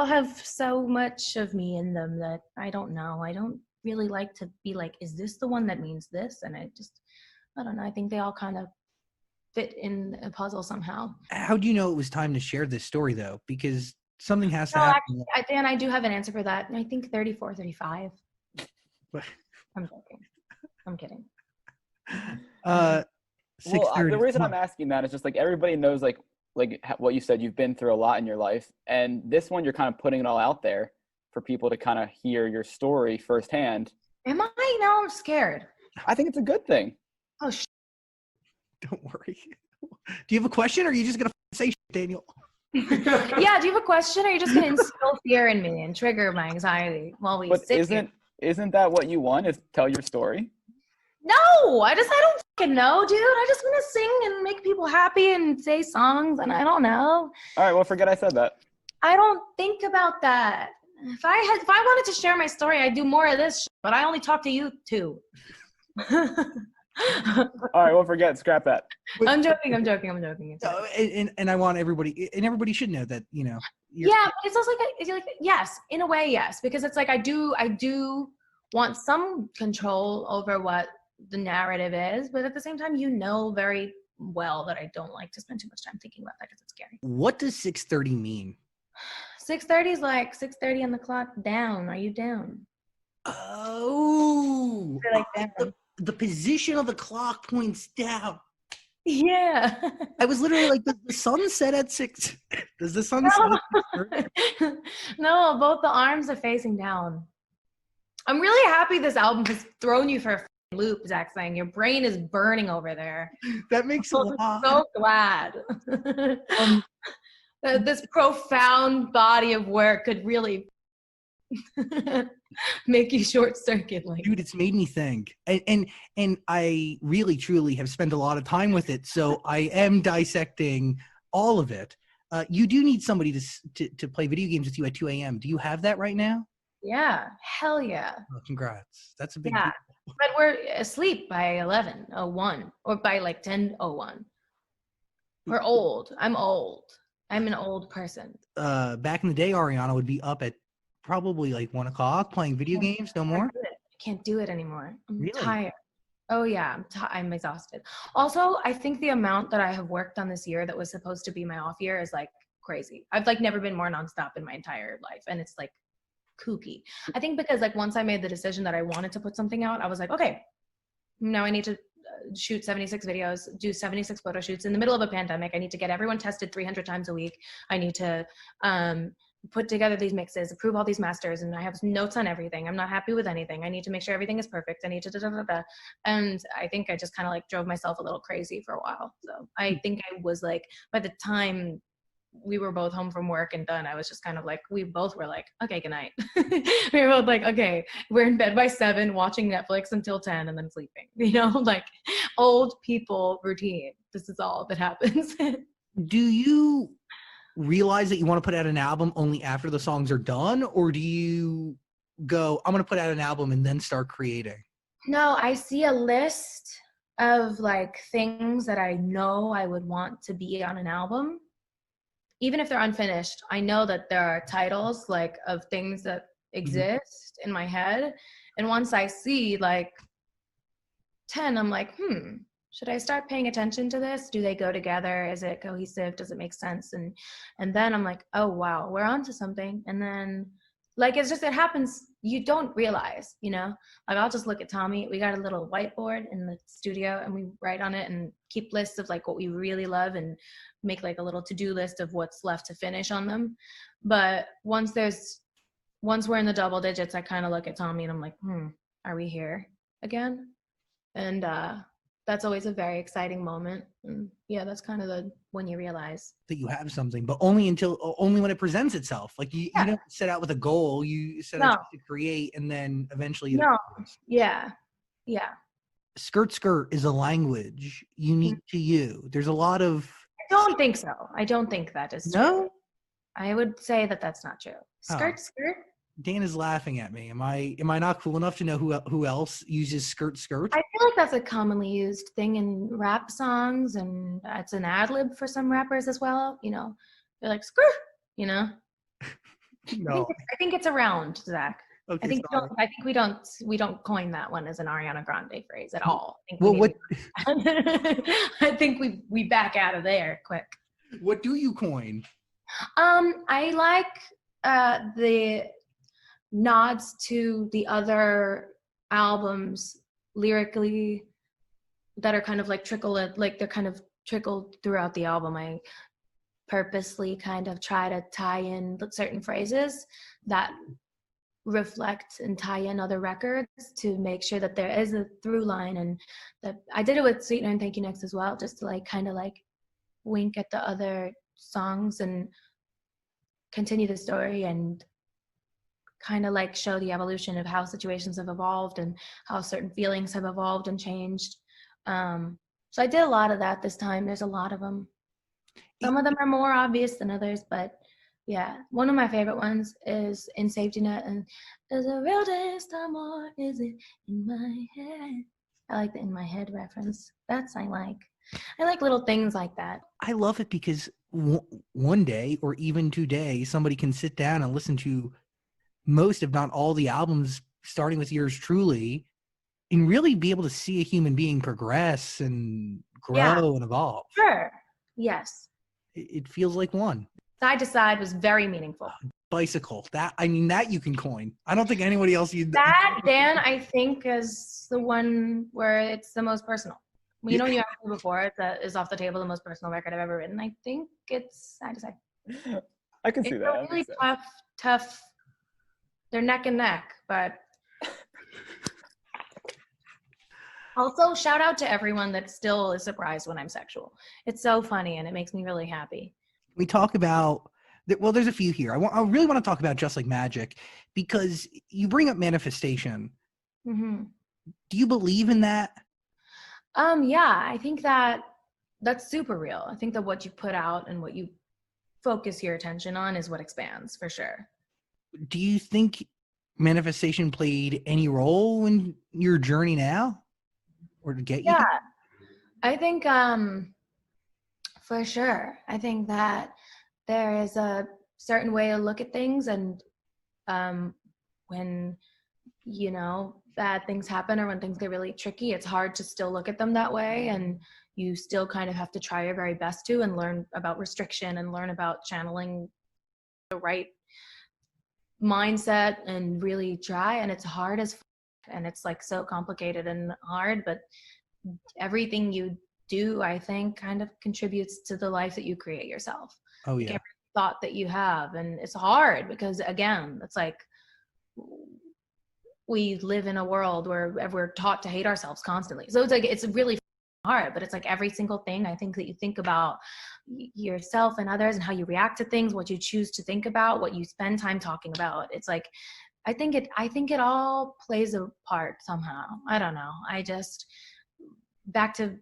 have so much of me in them that I don't know. I don't really like to be like, is this the one that means this? And I don't know. I think they all kind of fit in a puzzle somehow. How do you know it was time to share this story though? Because something has to No, happen. actually, Dan, I do have an answer for that. I think 34, 35. I'm joking. I'm kidding. 6:30. The reason I'm asking that is just like everybody knows like what you said, you've been through a lot in your life, and this one you're kind of putting it all out there for people to kind of hear your story firsthand. Am I? Now I'm scared. I think it's a good thing. Oh, Don't worry. Do you have a question, or are you just gonna say shit, Daniel? yeah. Do you have a question, or are you just gonna instill fear in me and trigger my anxiety while we But sit here? isn't that what you want? Is tell your story? No, I don't fucking know, dude. I just want to sing and make people happy and say songs, and I don't know. All right, well, forget I said that. I don't think about that. If I wanted to share my story, I'd do more of this shit, but I only talk to you two. All right, well, scrap that. I'm joking. And I want everybody, and everybody should know that, you know. Yeah, but it's also like yes, in a way, yes, because it's like I do want some control over what the narrative is, but at the same time, you know very well that I don't like to spend too much time thinking about that because it's scary. What does 6:30 mean? 6:30 is like 6:30 on the clock. Down. Are you down? Oh, You're like down. the position of the clock points down. Yeah. I was literally like, does the sun set at 6? Does the sun set at 6:30? No, both the arms are facing down. I'm really happy this album has thrown you for a loop, Zach, saying your brain is burning over there. That makes a lot. I'm so glad. This profound body of work could really make you short circuit. Like, Dude, it's made me think, and I really truly have spent a lot of time with it, so I am dissecting all of it. You do need somebody to play video games with you at 2 a.m. Do you have that right now? yeah, hell yeah. Oh, congrats. That's a big Yeah. deal. But we're asleep by 11:01 or by like 10:01. We're old. I'm old. I'm an old person. Back in the day, Ariana would be up at probably like 1 o'clock playing video games. No more. I can't do it anymore. I'm Really? tired. Oh yeah, I'm exhausted. Also, I think the amount that I have worked on this year that was supposed to be my off year is like crazy. I've like never been more nonstop in my entire life, and it's like kooky. I think because like once I made the decision that I wanted to put something out, I was like, okay, now I need to shoot 76 videos, do 76 photo shoots in the middle of a pandemic. I need to get everyone tested 300 times a week. I need to put together these mixes, approve all these masters, and I have notes on everything. I'm not happy with anything. I need to make sure everything is perfect. I need to da-da-da-da. And I think I just kind of like drove myself a little crazy for a while. So I think I was like, by the time we were both home from work and done, I was just kind of like, we both were like, okay, good night. We were both like, okay, we're in bed by 7, watching Netflix until 10 and then sleeping, you know, like old people routine. This is all that happens. Do you realize that you want to put out an album only after the songs are done, or do you go, I'm going to put out an album and then start creating? No, I see a list of like things that I know I would want to be on an album. Even if they're unfinished, I know that there are titles like of things that exist in my head. And once I see like 10, I'm like, should I start paying attention to this? Do they go together? Is it cohesive? Does it make sense? And then I'm like, oh wow, we're onto something. And then like, it's just, it happens. You don't realize, you know, like I'll just look at Tommy. We got a little whiteboard in the studio and we write on it and keep lists of like what we really love and make like a little to-do list of what's left to finish on them. But once we're in the double digits, I kind of look at Tommy and I'm like, are we here again? And that's always a very exciting moment. And yeah, that's kind of when you realize that you have something, but only when it presents itself. Like you don't set out with a goal, you set out to create, and then eventually yeah. Skirt Skirt is a language unique to you. There's a lot of I don't think so. I don't think that is true. no. I would say that that's not true. Oh. Skirt Skirt. Dan is laughing at me. Am I not cool enough to know who else uses Skirt Skirt? I feel like that's a commonly used thing in rap songs, and it's an ad lib for some rappers as well. You know, they're like skirt. You know. No. I think it's around, Zach. Okay, I think sorry. we don't coin that one as an Ariana Grande phrase at all. Well, what I think we back out of there quick. what do you coin? I like the nods to the other albums lyrically that are kind of like they're kind of trickled throughout the album. I purposely kind of try to tie in certain phrases that reflect and tie in other records to make sure that there is a through line, and that I did it with Sweetener and Thank You Next as well, just to like kind of like wink at the other songs and continue the story and kind of like show the evolution of how situations have evolved and how certain feelings have evolved and changed. So I did a lot of that this time. There's a lot of them. Some of them are more obvious than others, but yeah, one of my favorite ones is In Safety Net, and is it real dance or is it in my head? I like the in my head reference. I like little things like that. I love it because one day or even today, somebody can sit down and listen to most, if not all, the albums, starting with yours truly, and really be able to see a human being progress and grow and evolve. Sure. Yes. It feels like one. Side to Side was very meaningful. Bicycle. That you can coin. I don't think anybody else used that. Dan, I think, is the one where it's the most personal. You know, when you asked me before, that is off the table the most personal record I've ever written. I think it's Side to Side. I can see that. It's really tough. They're neck and neck, but also shout out to everyone that still is surprised when I'm sexual. It's so funny and it makes me really happy. We talk about, well, there's a few here. I really want to talk about Just Like Magic because you bring up manifestation. Mm-hmm. Do you believe in that? Yeah, I think that's super real. I think that what you put out and what you focus your attention on is what expands, for sure. Do you think manifestation played any role in your journey now, or to get you? Yeah, I think for sure. I think that there is a certain way to look at things, and when bad things happen or when things get really tricky, it's hard to still look at them that way, and you still kind of have to try your very best to and learn about restriction and learn about channeling the right mindset and really try. And it's hard and it's like so complicated and hard, but everything you do, I think, kind of contributes to the life that you create yourself. Oh yeah. Like every thought that you have, and it's hard because again, it's like we live in a world where we're taught to hate ourselves constantly. So it's like, it's really hard, but it's like every single thing I think that you think about yourself and others and how you react to things, what you choose to think about, what you spend time talking about. It's like, I think it all plays a part somehow. I don't know. I just, back to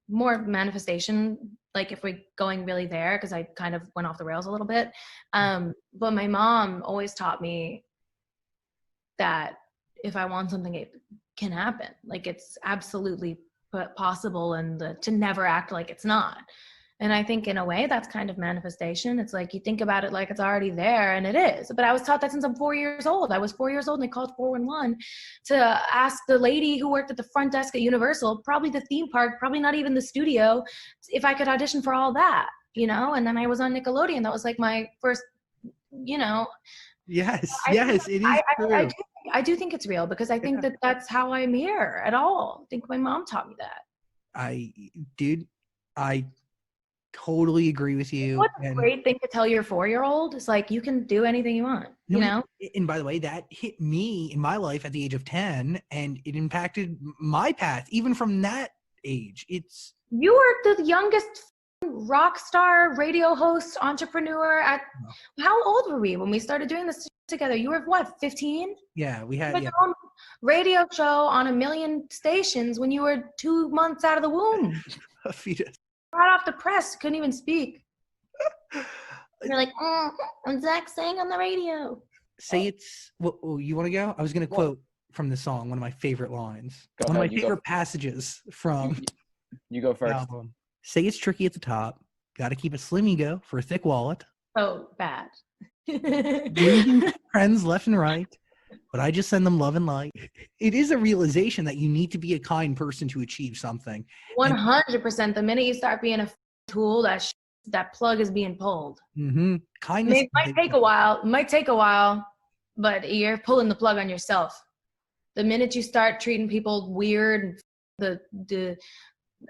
more manifestation, like if we're going really there, because I kind of went off the rails a little bit. But my mom always taught me that if I want something, it can happen. Like it's absolutely possible, and to never act like it's not. And I think in a way that's kind of manifestation. It's like you think about it like it's already there, and it is. But I was taught that since I'm 4 years old. I was 4 years old and they called 411 to ask the lady who worked at the front desk at Universal, probably the theme park, probably not even the studio, if I could audition for all that, And then I was on Nickelodeon. That was like my first, Yes, it is true. I do think it's real, because I think that's how I'm here at all. I think my mom taught me that. I totally agree with you. What's a great thing to tell your 4-year-old is like, you can do anything you want, And by the way, that hit me in my life at the age of 10, and it impacted my path even from that age. You were the youngest rock star, radio host, entrepreneur how old were we when we started doing this together. You were what, 15? Yeah, we You had had your own radio show on 1 million stations when you were 2 months out of the womb. a fetus. Right off the press, couldn't even speak. You're like, I'm Zach saying on the radio. Say it's. Well, you want to go? I was going to quote from the song, one of my favorite lines, one of my favorite passages from You go the first. album. Say it's tricky at the top. Got to keep it slim, you go, for a thick wallet. Oh, bad. Losing friends left and right, but I just send them love and light. It is a realization that you need to be a kind person to achieve something. 100%. The minute you start being a tool, that plug is being pulled. Mm-hmm. Kindness. It might take a while, but you're pulling the plug on yourself. The minute you start treating people weird, the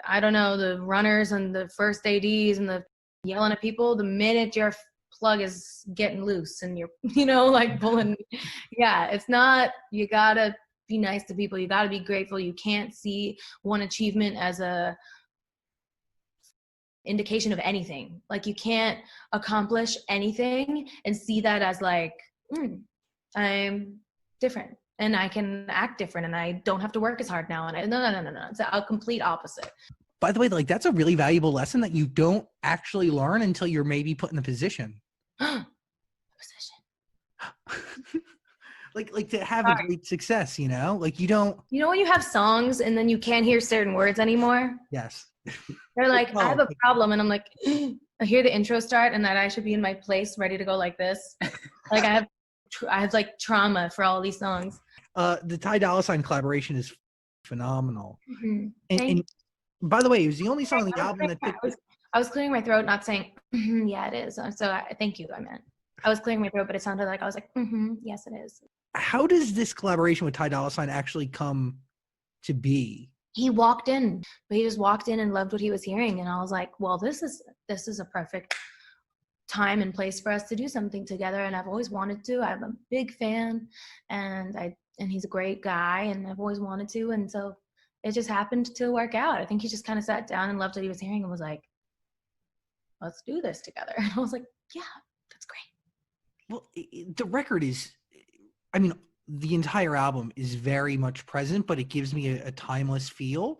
I don't know, the runners and the first ADs and the yelling at people, the minute your plug is getting loose and you're, like pulling. Yeah, it's not, you gotta be nice to people. You gotta be grateful. You can't see one achievement as a indication of anything. Like, you can't accomplish anything and see that as like, I'm different and I can act different and I don't have to work as hard now. And no. It's a complete opposite. By the way, like, that's a really valuable lesson that you don't actually learn until you're maybe put in the position. like to have a great success, like you don't. When you have songs and then you can't hear certain words anymore? Yes. They're like, I have a problem. And I'm like, I hear the intro start and that I should be in my place ready to go like this. Like I have like trauma for all these songs. The Ty Dolla $ign collaboration is phenomenal. Mm-hmm. And by the way, it was the only song on the album that took. I was clearing my throat, not saying, yeah, it is. So thank you. I was clearing my throat, but it sounded like I was like, yes, it is. How does this collaboration with Ty Dolla $ign actually come to be? He walked in, but he just walked in and loved what he was hearing. And I was like, well, this is a perfect time and place for us to do something together. And I've always wanted to. I'm a big fan and he's a great guy and I've always wanted to. And so it just happened to work out. I think he just kind of sat down and loved what he was hearing and was like, let's do this together. And I was like, yeah, that's great. Well, the record is, the entire album is very much present, but it gives me a timeless feel.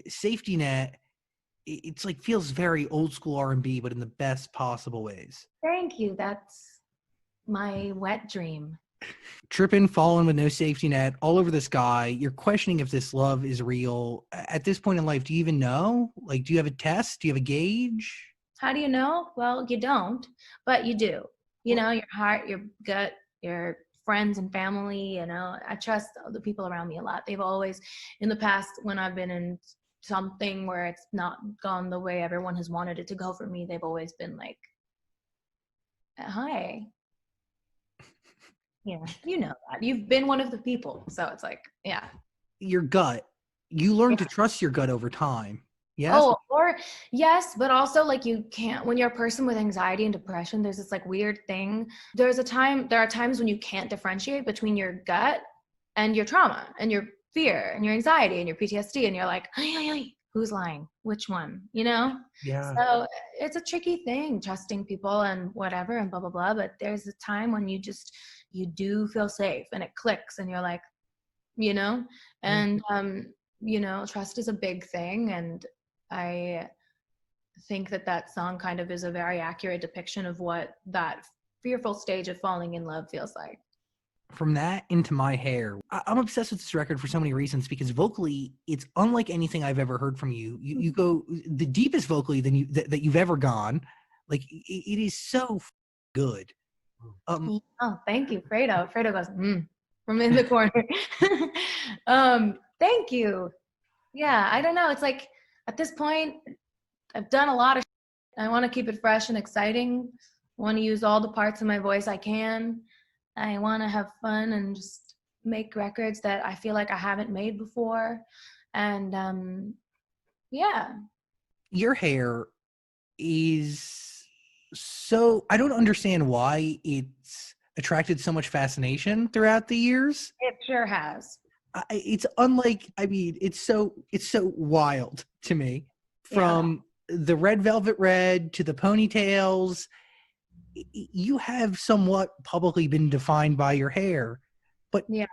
Safety Net, it's like feels very old school R&B, but in the best possible ways. Thank you. That's my wet dream. Tripping, falling with no safety net, all over the sky. You're questioning if this love is real. At this point in life, do you even know? Like, do you have a test? Do you have a gauge? How do you know? Well, you don't, but you do. Your heart, your gut, your friends and family, I trust the people around me a lot. They've always, in the past, when I've been in something where it's not gone the way everyone has wanted it to go for me, they've always been like, hi. Yeah, that. You've been one of the people. So it's like, yeah. Your gut. You learn to trust your gut over time. Yes? Oh, or yes, but also like you can't, when you're a person with anxiety and depression, there's this like weird thing. There are times when you can't differentiate between your gut and your trauma and your fear and your anxiety and your PTSD. And you're like, who's lying? Which one? Yeah. So it's a tricky thing, trusting people and whatever and blah, blah, blah. But there's a time when you do feel safe and it clicks and you're like, and, trust is a big thing. And I think that song kind of is a very accurate depiction of what that fearful stage of falling in love feels like. From that into My Hair, I'm obsessed with this record for so many reasons, because vocally, it's unlike anything I've ever heard from you. You go the deepest vocally that you've ever gone. Like, it is so good. Oh, thank you, Fredo. Fredo goes, from in the corner. Thank you. Yeah, I don't know. It's like, at this point, I've done a lot of I want to keep it fresh and exciting. I want to use all the parts of my voice I can. I want to have fun and just make records that I feel like I haven't made before. And yeah. Your hair is so, I don't understand why it's attracted so much fascination throughout the years. It sure has. It's unlike, it's so wild to me. From the red velvet red to the ponytails, you have somewhat publicly been defined by your hair, but Yeah.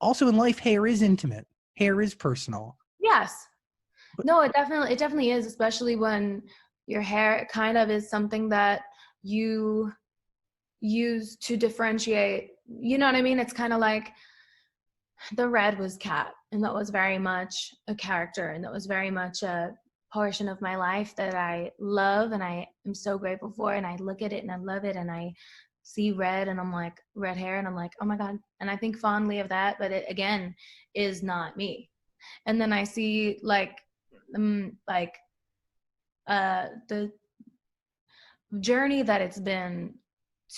also in life, hair is intimate. Hair is personal. Yes. But No, it definitely is, especially when your hair kind of is something that you use to differentiate. You know what I mean? It's kind of like the red was Cat, and that was very much a character, and that was very much a portion of my life that I love and I am so grateful for. And I look at it and I love it, and I see red and I'm like, red hair, and I'm like, oh my God. And I think fondly of that, but it again is not me. And then I see the journey that it's been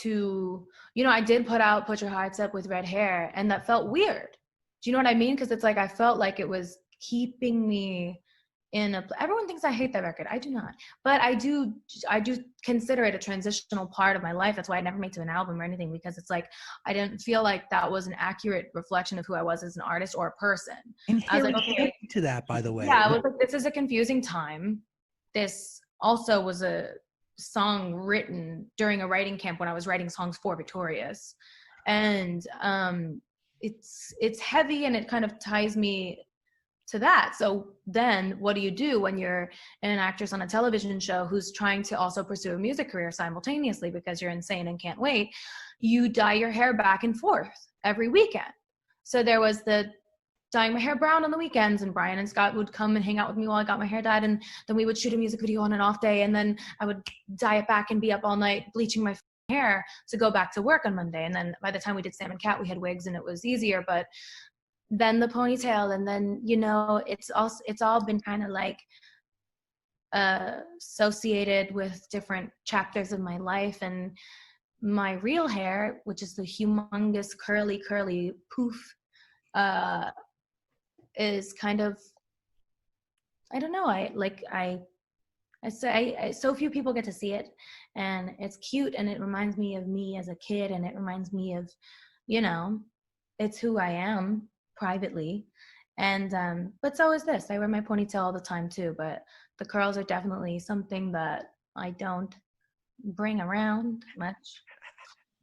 to, I did put your hearts up with red hair, and that felt weird. Do you know what I mean? Because it's like I felt like it was keeping me in a. Everyone thinks I hate that record. I do not, but I do consider it a transitional part of my life. That's why I never made to an album or anything, because it's like I didn't feel like that was an accurate reflection of who I was as an artist or a person. and I was hair like, is okay, to that, by the way. yeah, I was like, this is a confusing time. This also was a song written during a writing camp when I was writing songs for Victorious, and it's heavy and it kind of ties me to that. So then what do you do when you're an actress on a television show who's trying to also pursue a music career simultaneously because you're insane and can't wait? You dye your hair back and forth every weekend. So there was the dyeing my hair brown on the weekends, and Brian and Scott would come and hang out with me while I got my hair dyed, and then we would shoot a music video on an off day, and then I would dye it back and be up all night bleaching my hair to go back to work on Monday. And then by the time we did Sam and Cat, we had wigs and it was easier. But then the ponytail, and then it's all been kind of like associated with different chapters of my life. And my real hair, which is the humongous curly poof, is kind of, I don't know, so few people get to see it, and it's cute, and it reminds me of me as a kid, and it reminds me of, it's who I am privately. And but so is this. I wear my ponytail all the time too, but the curls are definitely something that I don't bring around much.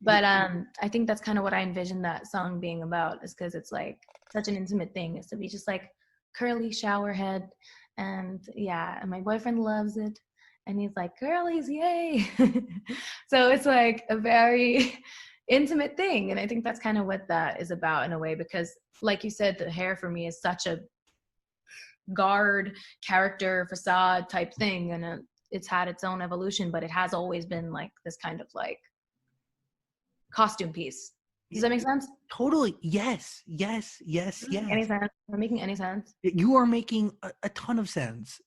But I think that's kind of what I envisioned that song being about, is because it's like such an intimate thing, is to be just like curly shower head. And yeah, and my boyfriend loves it, and he's like, girlies, yay. So it's like a very intimate thing, and I think that's kind of what that is about in a way, because like you said, the hair for me is such a guard character facade type thing, and it's had its own evolution, but it has always been like this kind of like costume piece. Does that make sense? Totally. Yes. Any sense? Am I making any sense? You are making a ton of sense.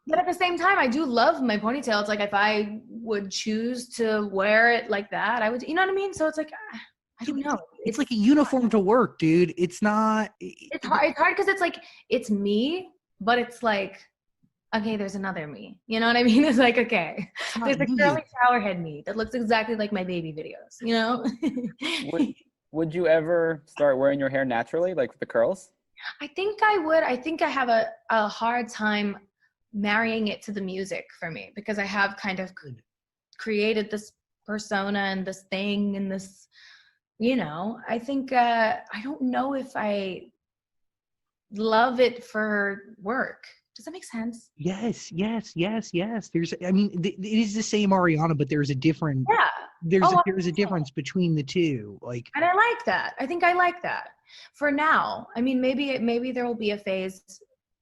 But at the same time, I do love my ponytail. It's like if I would choose to wear it like that, I would, you know what I mean? So it's like, I don't know. It's like a uniform to work, dude. It's not. It's hard because it's like, it's me, but it's like, okay, there's another me. You know what I mean? It's like, okay, there's a curly shower head me that looks exactly like my baby videos, you know? Would you ever start wearing your hair naturally, like with the curls? I think I would. I think I have a hard time marrying it to the music for me, because I have kind of created this persona and this thing and this, I think, I don't know if I love it for work. Does that make sense? Yes. There's, I mean, it is the same Ariana, but there's a different. Yeah. There's a difference between the two. Like, and I like that. I think I like that for now. I mean, maybe there will be a phase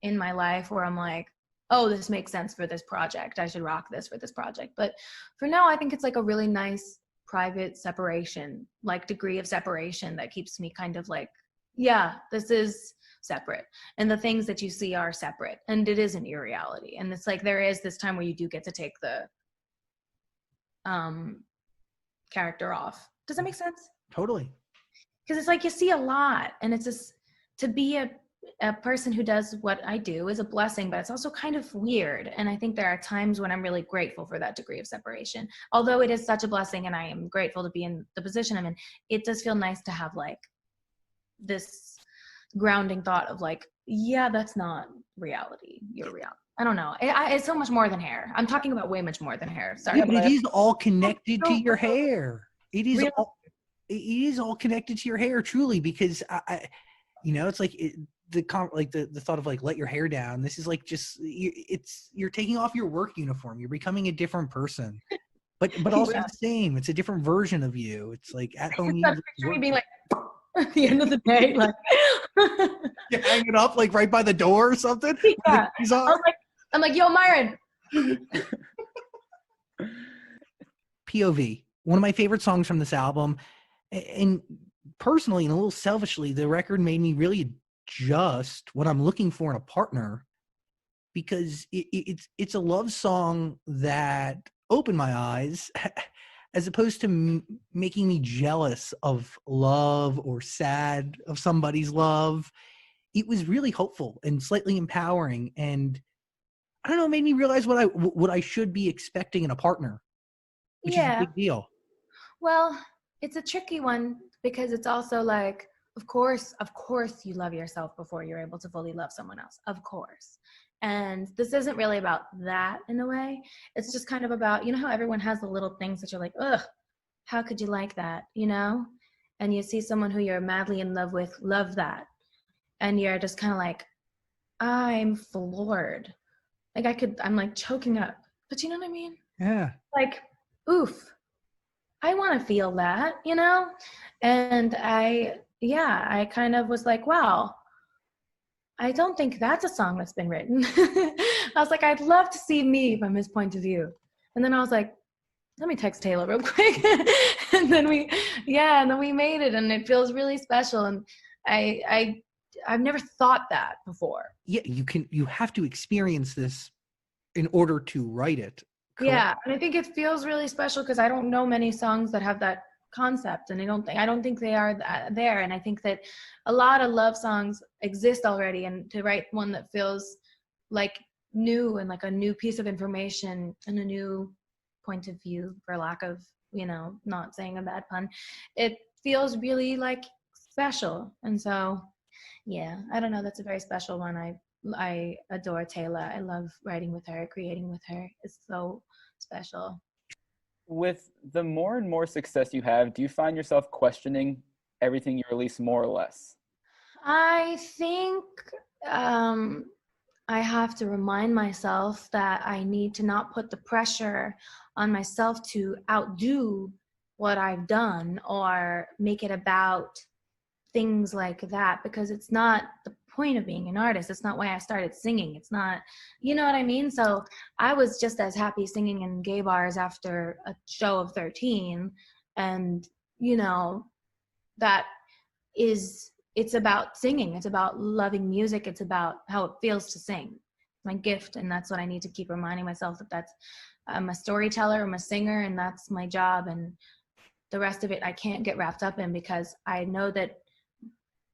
in my life where I'm like, oh, this makes sense for this project. I should rock this for this project. But for now, I think it's like a really nice private separation, like degree of separation that keeps me kind of like, yeah, this is separate, and the things that you see are separate, and it isn't your reality. And it's like there is this time where you do get to take the character off. Does that make sense? totally. Because it's like you see a lot, and it's just, to be a person who does what I do is a blessing, but it's also kind of weird. And I think there are times when I'm really grateful for that degree of separation. Although it is such a blessing and I am grateful to be in the position I'm in, it does feel nice to have like this grounding thought of like, yeah, that's not reality. Your reality. I don't know. It's so much more than hair. I'm talking about way much more than hair. Sorry. Yeah, but it is all connected to your Really? hair. It is all connected to your hair, truly, because it's like the thought of like let your hair down. This is like just you're taking off your work uniform. You're becoming a different person, but also Yeah. the same. It's a different version of you. It's like at home. That picture me being like at the end of the day, like You hang it up like right by the door or something. yeah. I'm like, yo, Myron. POV, one of my favorite songs from this album, and personally and a little selfishly, the record made me really adjust what I'm looking for in a partner, because it's a love song that opened my eyes as opposed to making me jealous of love or sad of somebody's love. It was really hopeful and slightly empowering, and I don't know, it made me realize what I should be expecting in a partner, which is a Yeah. big deal. Well, it's a tricky one because it's also like, of course you love yourself before you're able to fully love someone else. Of course. And this isn't really about that in a way. It's just kind of about, you know how everyone has the little things that you're like, ugh, how could you like that? You know? And you see someone who you're madly in love with, love that. And you're just kind of like, I'm floored. Like I'm like choking up. But you know what I mean? Yeah. Like, oof. I want to feel that, you know? And I kind of was like, wow, I don't think that's a song that's been written. I was like, I'd love to see me from his point of view. And then I was like, let me text Taylor real quick. and then we made it, and it feels really special. And I've never thought that before. Yeah, you have to experience this in order to write it. Correct? Yeah, and I think it feels really special because I don't know many songs that have that concept, and I don't think they are there. And I think that a lot of love songs exist already, and to write one that feels like new and like a new piece of information and a new point of view, for lack of not saying a bad pun, it feels really like special. And so yeah, I don't know, that's a very special one. I adore Taylor. I love writing with her, creating with her. It's so special. With the more and more success you have, do you find yourself questioning everything you release more or less? I think I have to remind myself that I need to not put the pressure on myself to outdo what I've done or make it about things like that, because it's not the point of being an artist. It's not why I started singing. It's not, you know what I mean? So I was just as happy singing in gay bars after a show of 13. And, that it's about singing. It's about loving music. It's about how it feels to sing. It's my gift. And that's what I need to keep reminding myself I'm a storyteller, I'm a singer, and that's my job. And the rest of it, I can't get wrapped up in, because I know that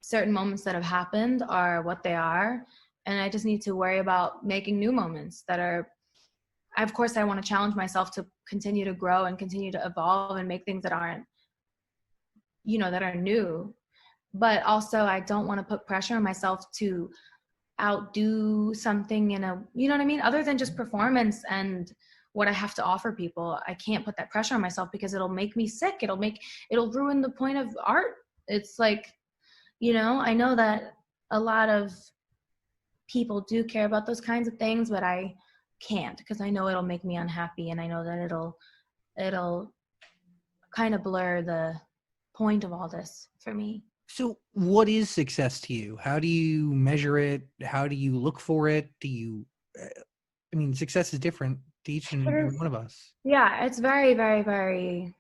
certain moments that have happened are what they are, and I just need to worry about making new moments that are, of course I want to challenge myself to continue to grow and continue to evolve and make things that aren't, that are new, but also I don't want to put pressure on myself to outdo something in a, you know what I mean, other than just performance and what I have to offer people. I can't put that pressure on myself because it'll make me sick. It'll ruin the point of art. It's like, I know that a lot of people do care about those kinds of things, but I can't, because I know it'll make me unhappy, and I know that it'll kind of blur the point of all this for me. So what is success to you? How do you measure it? How do you look for it? Success is different to each and every one of us. Yeah, it's very, very, very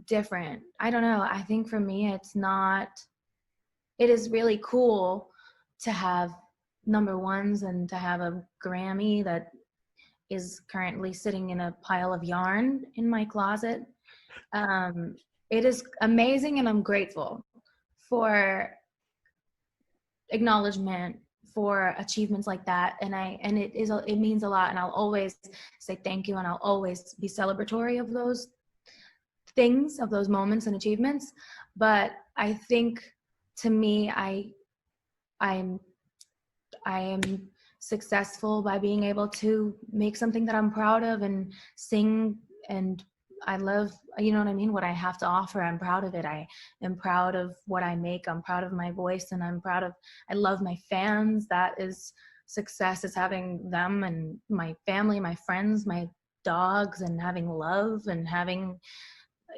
different. I don't know. I think for me, it is really cool to have number ones and to have a Grammy that is currently sitting in a pile of yarn in my closet. It is amazing, and I'm grateful for acknowledgement, for achievements like that. And it means a lot, and I'll always say thank you, and I'll always be celebratory of those things, of those moments and achievements. But I think, to me, I am successful by being able to make something that I'm proud of and sing, and I love, you know what I mean, what I have to offer. I'm proud of it. I am proud of what I make. I'm proud of my voice, and I love my fans. That is success, is having them and my family, my friends, my dogs, and having love and having,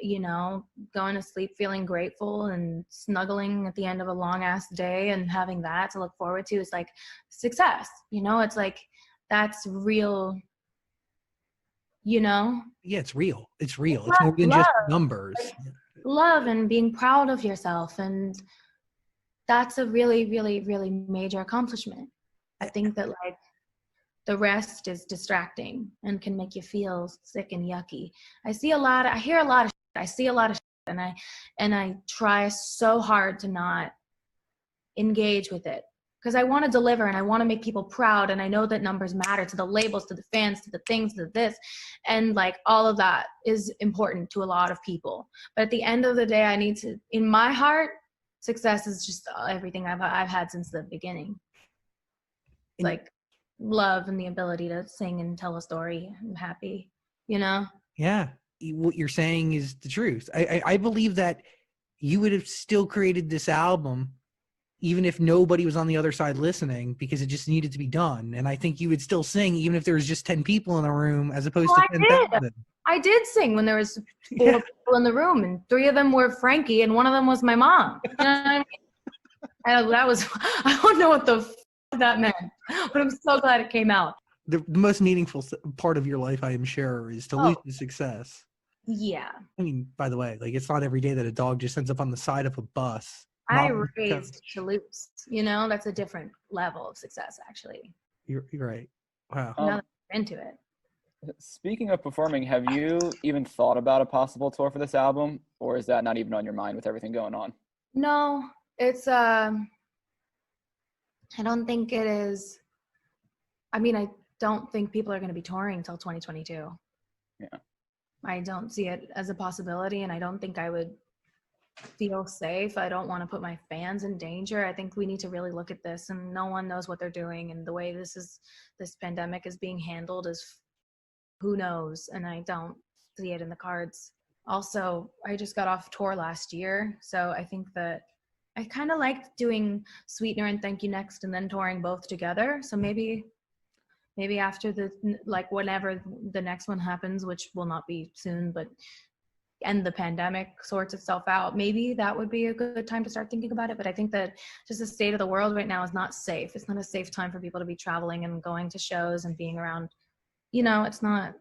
you know, going to sleep feeling grateful and snuggling at the end of a long ass day and having that to look forward to is like success. You know, it's like, that's real, you know? Yeah, it's real. It's real. It's more than just numbers. Like, love and being proud of yourself. And that's a really, really, really major accomplishment. I think that like the rest is distracting and can make you feel sick and yucky. I hear a lot of shit. I see a lot of shit, and I try so hard to not engage with it, because I want to deliver and I want to make people proud, and I know that numbers matter to the labels, to the fans, to the things, to this, and like all of that is important to a lot of people. But at the end of the day, I need to, in my heart, success is just everything I've had since the beginning. Like love and the ability to sing and tell a story. I'm happy, you know? Yeah. What you're saying is the truth. I believe that you would have still created this album even if nobody was on the other side listening, because it just needed to be done. And I think you would still sing even if there was just 10 people in the room as opposed to 10,000. I did sing when there was 4 people in the room, and 3 of them were Frankie and 1 of them was my mom. You know what I mean? I don't know what the f that meant, but I'm so glad it came out. The most meaningful part of your life, I am sure, is to lose to success. Yeah. I mean, by the way, like, it's not every day that a dog just ends up on the side of a bus. I raised to lose, you know, that's a different level of success, actually. You're right. Wow. Now that I'm into it. Speaking of performing, have you even thought about a possible tour for this album, or is that not even on your mind with everything going on? No, it's I don't think it is. I mean, I don't think people are going to be touring until 2022. Yeah. I don't see it as a possibility, and I don't think I would feel safe. I don't want to put my fans in danger. I think we need to really look at this, and no one knows what they're doing, and the way this pandemic is being handled is who knows, and I don't see it in the cards. Also, I just got off tour last year, so I think that I kind of liked doing Sweetener and Thank You Next and then touring both together. So maybe after whenever the next one happens, which will not be soon, but and the pandemic sorts itself out, maybe that would be a good time to start thinking about it. But I think that just the state of the world right now is not safe. It's not a safe time for people to be traveling and going to shows and being around. You know, it's not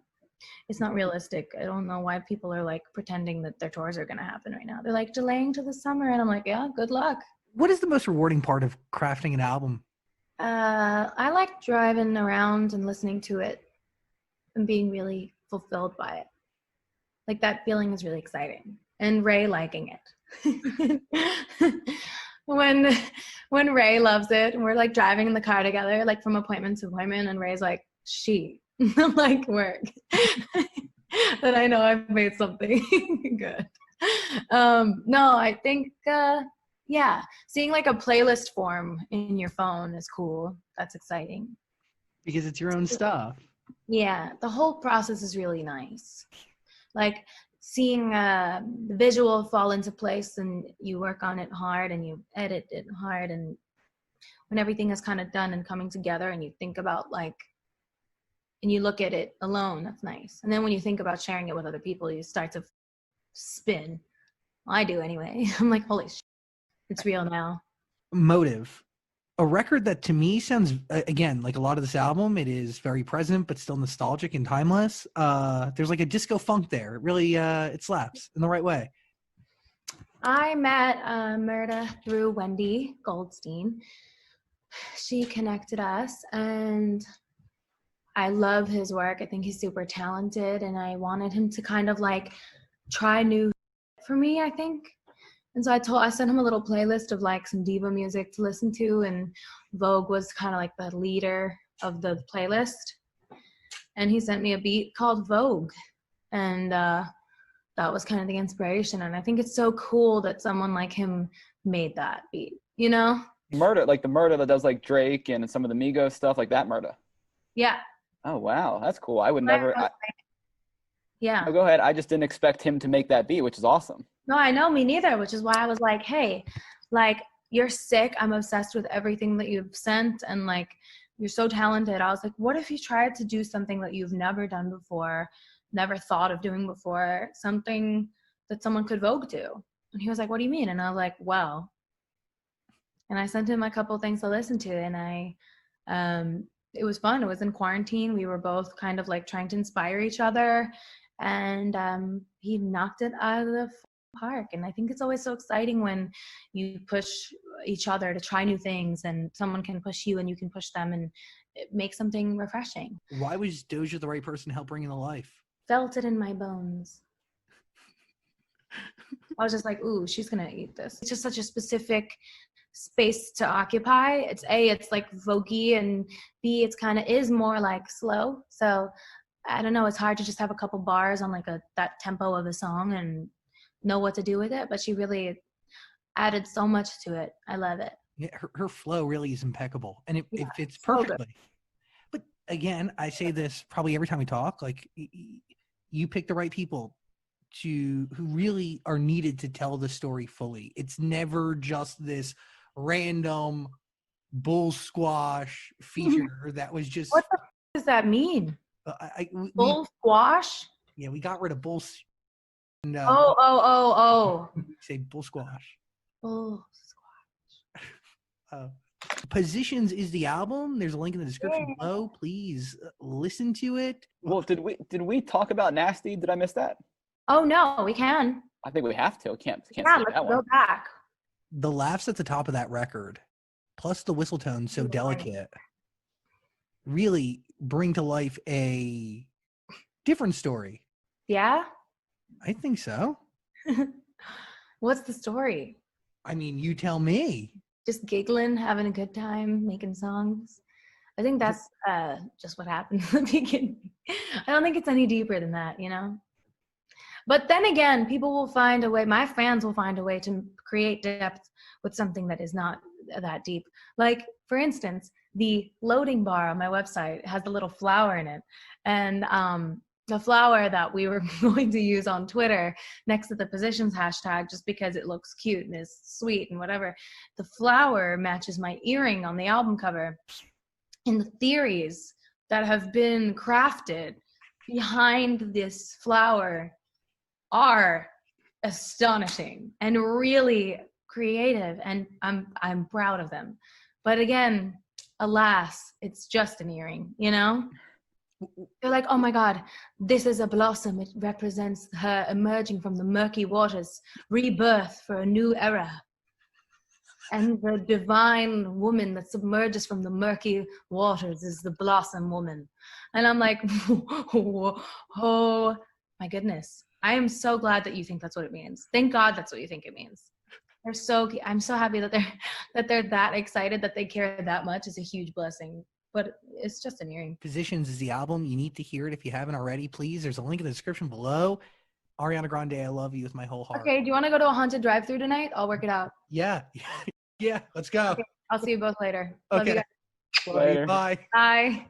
realistic. I don't know why people are like pretending that their tours are going to happen right now. They're like delaying to the summer, and I'm like, yeah, good luck. What is the most rewarding part of crafting an album? I like driving around and listening to it and being really fulfilled by it. Like, that feeling is really exciting. And Ray liking it. when Ray loves it, and we're like driving in the car together, like from appointment to appointment, and Ray's like, like work. Then I know I've made something good. No, I think yeah, seeing like a playlist form in your phone is cool. That's exciting. Because it's your own stuff. Yeah, the whole process is really nice. Like seeing the visual fall into place, and you work on it hard and you edit it hard, and when everything is kind of done and coming together, and you think about like, and you look at it alone, that's nice. And then when you think about sharing it with other people, you start to spin. Well, I do anyway. I'm like, holy shit, it's real now. Motive. A record that to me sounds, again, like a lot of this album, it is very present, but still nostalgic and timeless. There's like a disco funk there. It really, it slaps in the right way. I met Murda through Wendy Goldstein. She connected us, and I love his work. I think he's super talented, and I wanted him to kind of like try new for me, I think. And so I sent him a little playlist of like some diva music to listen to, and Vogue was kind of like the leader of the playlist. And he sent me a beat called Vogue, and that was kind of the inspiration. And I think it's so cool that someone like him made that beat, you know? Murder, like the Murder that does like Drake and some of the Migos stuff, like that Murder. Yeah. Oh wow, that's cool. I would never. Yeah. No, go ahead. I just didn't expect him to make that beat, which is awesome. No, I know, me neither, which is why I was like, hey, like, you're sick. I'm obsessed with everything that you've sent, and like, you're so talented. I was like, what if you tried to do something that you've never done before, never thought of doing before, something that someone could vogue to? And he was like, what do you mean? And I was like, well, and I sent him a couple things to listen to, and it was fun. It was in quarantine. We were both kind of like trying to inspire each other, and he knocked it out of the park. And I think it's always so exciting when you push each other to try new things, and someone can push you and you can push them, and it makes something refreshing. Why was Doja the right person to help bring in the life? Felt it in my bones. I was just like, ooh, she's gonna eat this. It's just such a specific space to occupy. It's like voguey, and B, it's kind of is more like slow. So I don't know, it's hard to just have a couple bars on like that tempo of a song and know what to do with it. But she really added so much to it. I love it. Yeah, her flow really is impeccable, and it fits so good. perfectly. But again, I say this probably every time we talk, like, you pick the right people who really are needed to tell the story fully. It's never just this random bull squash feature that was just. What the f- does that mean? Bull squash? Yeah, we got rid of bull. And, Oh. say bull squash. Bull squash. Positions is the album. There's a link in the description Yay. below. Please listen to it. Well, did we talk about Nasty? Did I miss that? Oh no, we can. I think we have to. Can't skip let's that go one. back. The laughs at the top of that record, plus the whistle tone so delicate, really bring to life a different story. Yeah? I think so. What's the story? I mean, you tell me. Just giggling, having a good time, making songs. I think that's just what happened in the beginning. I don't think it's any deeper than that, you know? But then again, people will find a way, my fans will find a way to create depth with something that is not that deep. Like, for instance, the loading bar on my website has the little flower in it. And the flower that we were going to use on Twitter next to the positions hashtag, just because it looks cute and is sweet and whatever, the flower matches my earring on the album cover. And the theories that have been crafted behind this flower are astonishing and really creative, and I'm proud of them. But again, alas, it's just an earring, you know? They're like, oh my God, this is a blossom. It represents her emerging from the murky waters, rebirth for a new era. And the divine woman that submerges from the murky waters is the blossom woman. And I'm like, oh my goodness. I am so glad that you think that's what it means. Thank God that's what you think it means. I'm so happy that they're that excited, that they care that much. Is a huge blessing. But it's just an earring. Positions is the album. You need to hear it if you haven't already. Please, there's a link in the description below. Ariana Grande, I love you with my whole heart. Okay, do you want to go to a haunted drive-thru tonight? I'll work it out. Yeah. Yeah, let's go. Okay, I'll see you both later. Okay. Love you guys. Later. Bye. Bye.